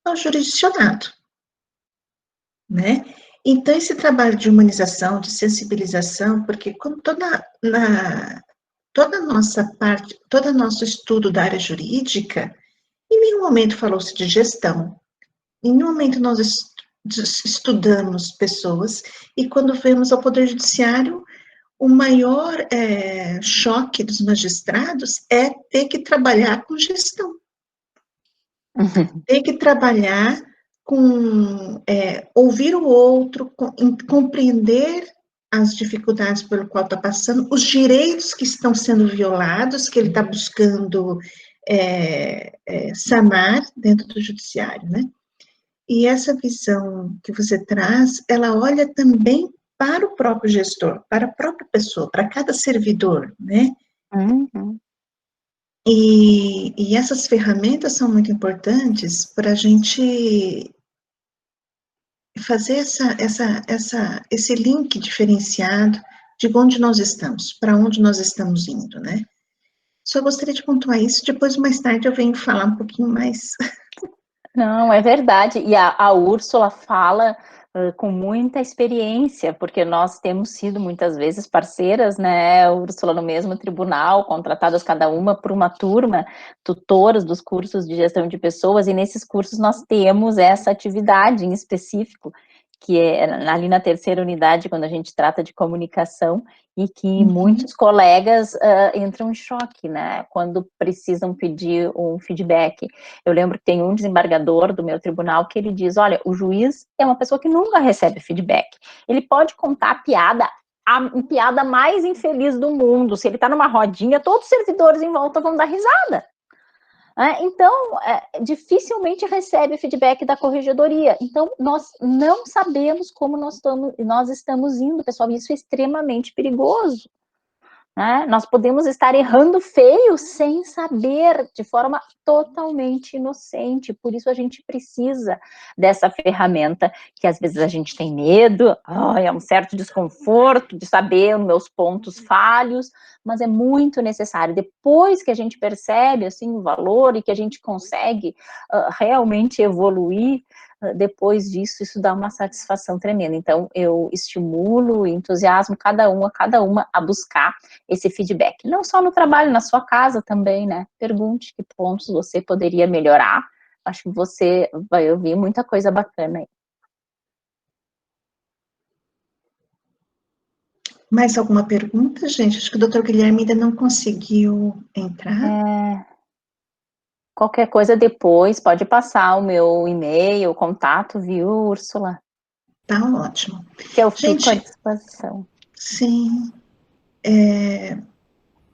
é o jurisdicionado, né? Então, esse trabalho de humanização, de sensibilização, porque quando toda a nossa parte, todo o nosso estudo da área jurídica, em nenhum momento falou-se de gestão, em nenhum momento nós estudamos pessoas, e quando vemos ao Poder Judiciário, o maior choque dos magistrados é ter que trabalhar com gestão. Ter que trabalhar com ouvir o outro, compreender as dificuldades pelo qual está passando, os direitos que estão sendo violados, que ele está buscando sanar dentro do judiciário, né? E essa visão que você traz, ela olha também para o próprio gestor, para a própria pessoa, para cada servidor, né? Uhum. E essas ferramentas são muito importantes para a gente fazer esse link diferenciado de onde nós estamos, para onde nós estamos indo, né? Só gostaria de pontuar isso, depois mais tarde eu venho falar um pouquinho mais. Não, é verdade. E a Úrsula fala com muita experiência, porque nós temos sido muitas vezes parceiras, né, Úrsula, no mesmo tribunal, contratadas cada uma por uma turma, tutoras dos cursos de gestão de pessoas, e nesses cursos nós temos essa atividade em específico, que é ali na terceira unidade, quando a gente trata de comunicação, e que muitos colegas entram em choque, né, quando precisam pedir um feedback. Eu lembro que tem um desembargador do meu tribunal que ele diz, olha, o juiz é uma pessoa que nunca recebe feedback. Ele pode contar a piada mais infeliz do mundo. Se ele está numa rodinha, todos os servidores em volta vão dar risada. Então, dificilmente recebe feedback da corregedoria. Então, nós não sabemos como nós estamos indo, pessoal, e isso é extremamente perigoso. Nós podemos estar errando feio sem saber, de forma totalmente inocente. Por isso a gente precisa dessa ferramenta, que às vezes a gente tem medo, é um certo desconforto de saber os meus pontos falhos, mas é muito necessário. Depois que a gente percebe assim, o valor e que a gente consegue realmente evoluir, depois disso, isso dá uma satisfação tremenda. Então, eu estimulo, entusiasmo cada uma a buscar esse feedback. Não só no trabalho, na sua casa também, né? Pergunte que pontos você poderia melhorar. Acho que você vai ouvir muita coisa bacana aí. Mais alguma pergunta, gente? Acho que o doutor Guilherme ainda não conseguiu entrar. Qualquer coisa depois, pode passar o meu e-mail, o contato, viu, Úrsula? Tá ótimo. Que eu fico à Gente, disposição. sim.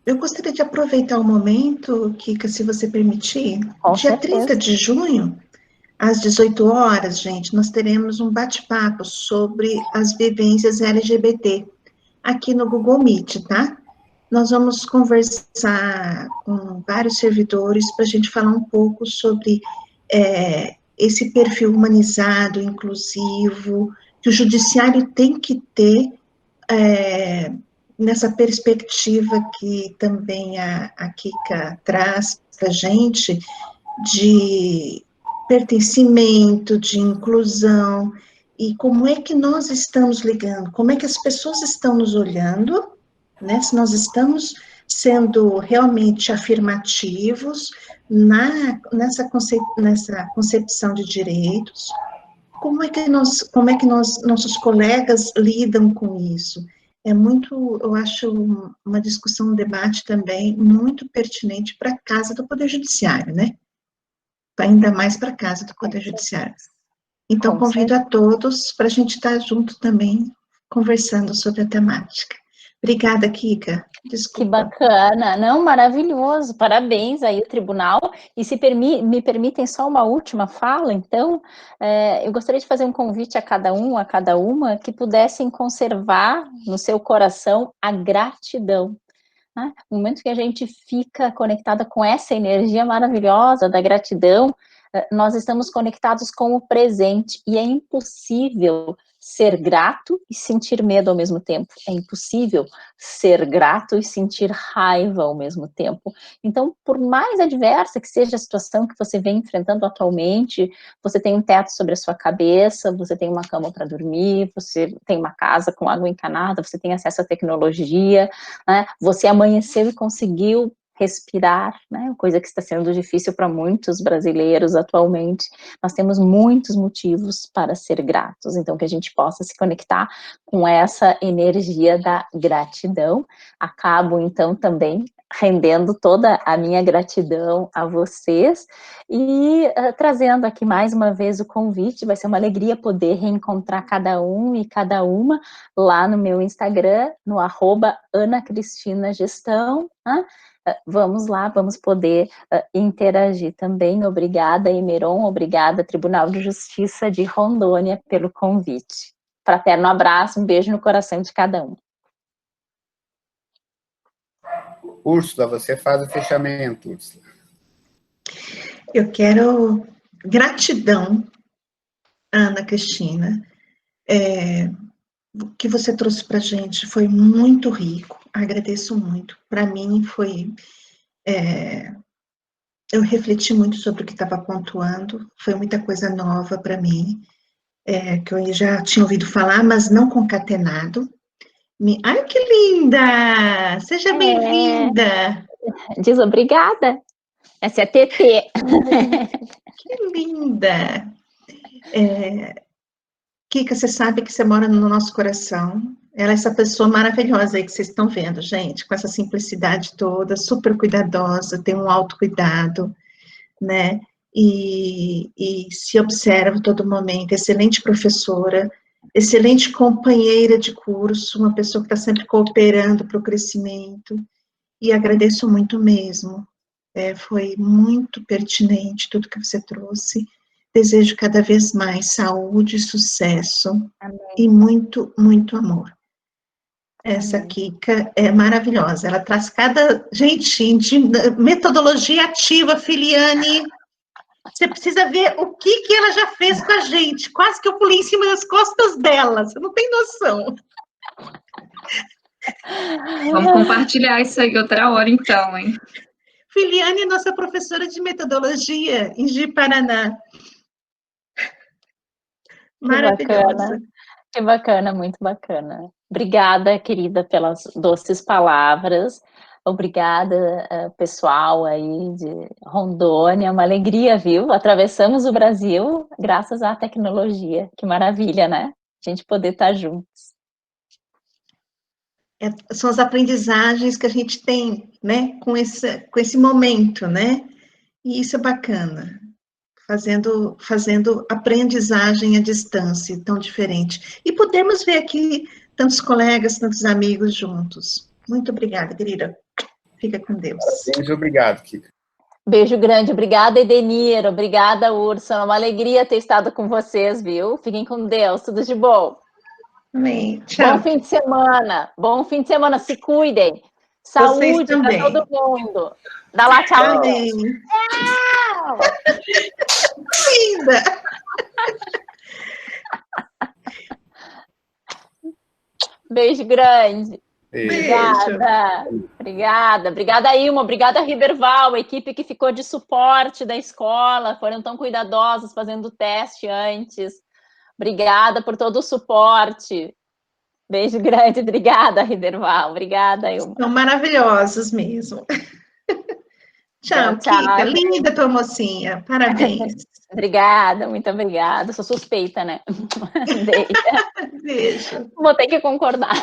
Eu gostaria de aproveitar o momento, Kika, se você permitir. Com Dia certeza. 30 de junho, às 18 horas, gente, nós teremos um bate-papo sobre as vivências LGBT aqui no Google Meet, tá? Nós vamos conversar com vários servidores para a gente falar um pouco sobre esse perfil humanizado, inclusivo, que o judiciário tem que ter nessa perspectiva que também a Kika traz para a gente, de pertencimento, de inclusão, e como é que nós estamos ligando, como é que as pessoas estão nos olhando, né, se nós estamos sendo realmente afirmativos nessa concepção de direitos, como é que nossos colegas lidam com isso? É muito, eu acho, uma discussão, um debate também muito pertinente para a Casa do Poder Judiciário, né? Ainda mais para a Casa do Poder Judiciário. Então, Com convido a todos para a gente estar junto também, conversando sobre a temática. Obrigada, Kika. Desculpa. Que bacana. Não, maravilhoso. Parabéns aí ao tribunal. E se me permitem só uma última fala, então, eu gostaria de fazer um convite a cada um, a cada uma, que pudessem conservar no seu coração a gratidão. Né? No momento que a gente fica conectada com essa energia maravilhosa da gratidão, nós estamos conectados com o presente, e é impossível ser grato e sentir medo ao mesmo tempo. É impossível ser grato e sentir raiva ao mesmo tempo. Então, por mais adversa que seja a situação que você vem enfrentando atualmente, você tem um teto sobre a sua cabeça, você tem uma cama para dormir, você tem uma casa com água encanada, você tem acesso à tecnologia, né? Você amanheceu e conseguiu respirar, né? Coisa que está sendo difícil para muitos brasileiros atualmente. Nós temos muitos motivos para ser gratos, então que a gente possa se conectar com essa energia da gratidão. Acabo, então, também rendendo toda a minha gratidão a vocês e trazendo aqui mais uma vez o convite. Vai ser uma alegria poder reencontrar cada um e cada uma lá no meu Instagram, no @AnaCristinaGestão, né? Vamos lá, vamos poder interagir também. Obrigada, Emeron, obrigada, Tribunal de Justiça de Rondônia, pelo convite. Fraterno abraço, um beijo no coração de cada um. Úrsula, você faz o fechamento, Úrsula. Eu quero gratidão, Ana Cristina. O que você trouxe para a gente foi muito rico, agradeço muito. Para mim foi... eu refleti muito sobre o que estava pontuando, foi muita coisa nova para mim, que eu já tinha ouvido falar, mas não concatenado. Ai, que linda! Seja bem-vinda! Diz obrigada. Essa é a TT. Que linda! Kika, você sabe que você mora no nosso coração. Ela é essa pessoa maravilhosa aí que vocês estão vendo, gente, com essa simplicidade toda, super cuidadosa, tem um autocuidado, né? E se observa todo momento, excelente professora, excelente companheira de curso, uma pessoa que está sempre cooperando para o crescimento, e agradeço muito mesmo. Foi muito pertinente tudo que você trouxe. Desejo cada vez mais saúde, sucesso. Amém. E muito, muito amor. Essa Kika é maravilhosa. Ela traz gente, de metodologia ativa, Filiane. Você precisa ver o que ela já fez com a gente. Quase que eu pulei em cima das costas dela. Você não tem noção. Vamos compartilhar isso aí outra hora, então, hein? Filiane é nossa professora de metodologia em Ji-Paraná. Maravilhosa. Que bacana, muito bacana. Obrigada, querida, pelas doces palavras. Obrigada, pessoal aí de Rondônia. Uma alegria, viu? Atravessamos o Brasil graças à tecnologia. Que maravilha, né? A gente poder estar juntos. São as aprendizagens que a gente tem, né, com esse momento, né? E isso é bacana, fazendo aprendizagem à distância, tão diferente. E podemos ver aqui tantos colegas, tantos amigos juntos. Muito obrigada, querida. Fica com Deus. Beijo, obrigado, Kika. Beijo grande, obrigada, Edenir, obrigada, Úrsula, uma alegria ter estado com vocês, viu? Fiquem com Deus, tudo de bom. Amém. Tchau. Bom fim de semana, se cuidem. Saúde para todo mundo. Dá lá tchau. Amém. Tchau. Linda. Beijo grande. Beijo. Obrigada, Ilma, obrigada, Riberval, a equipe que ficou de suporte da escola, foram tão cuidadosos fazendo o teste antes. Obrigada por todo o suporte. Beijo grande, obrigada, Riberval, obrigada, Ilma. São maravilhosos mesmo. Tchau, Kika, linda tua mocinha, parabéns. Obrigada, muito obrigada, sou suspeita, né? Beijo. Beijo. Vou ter que concordar.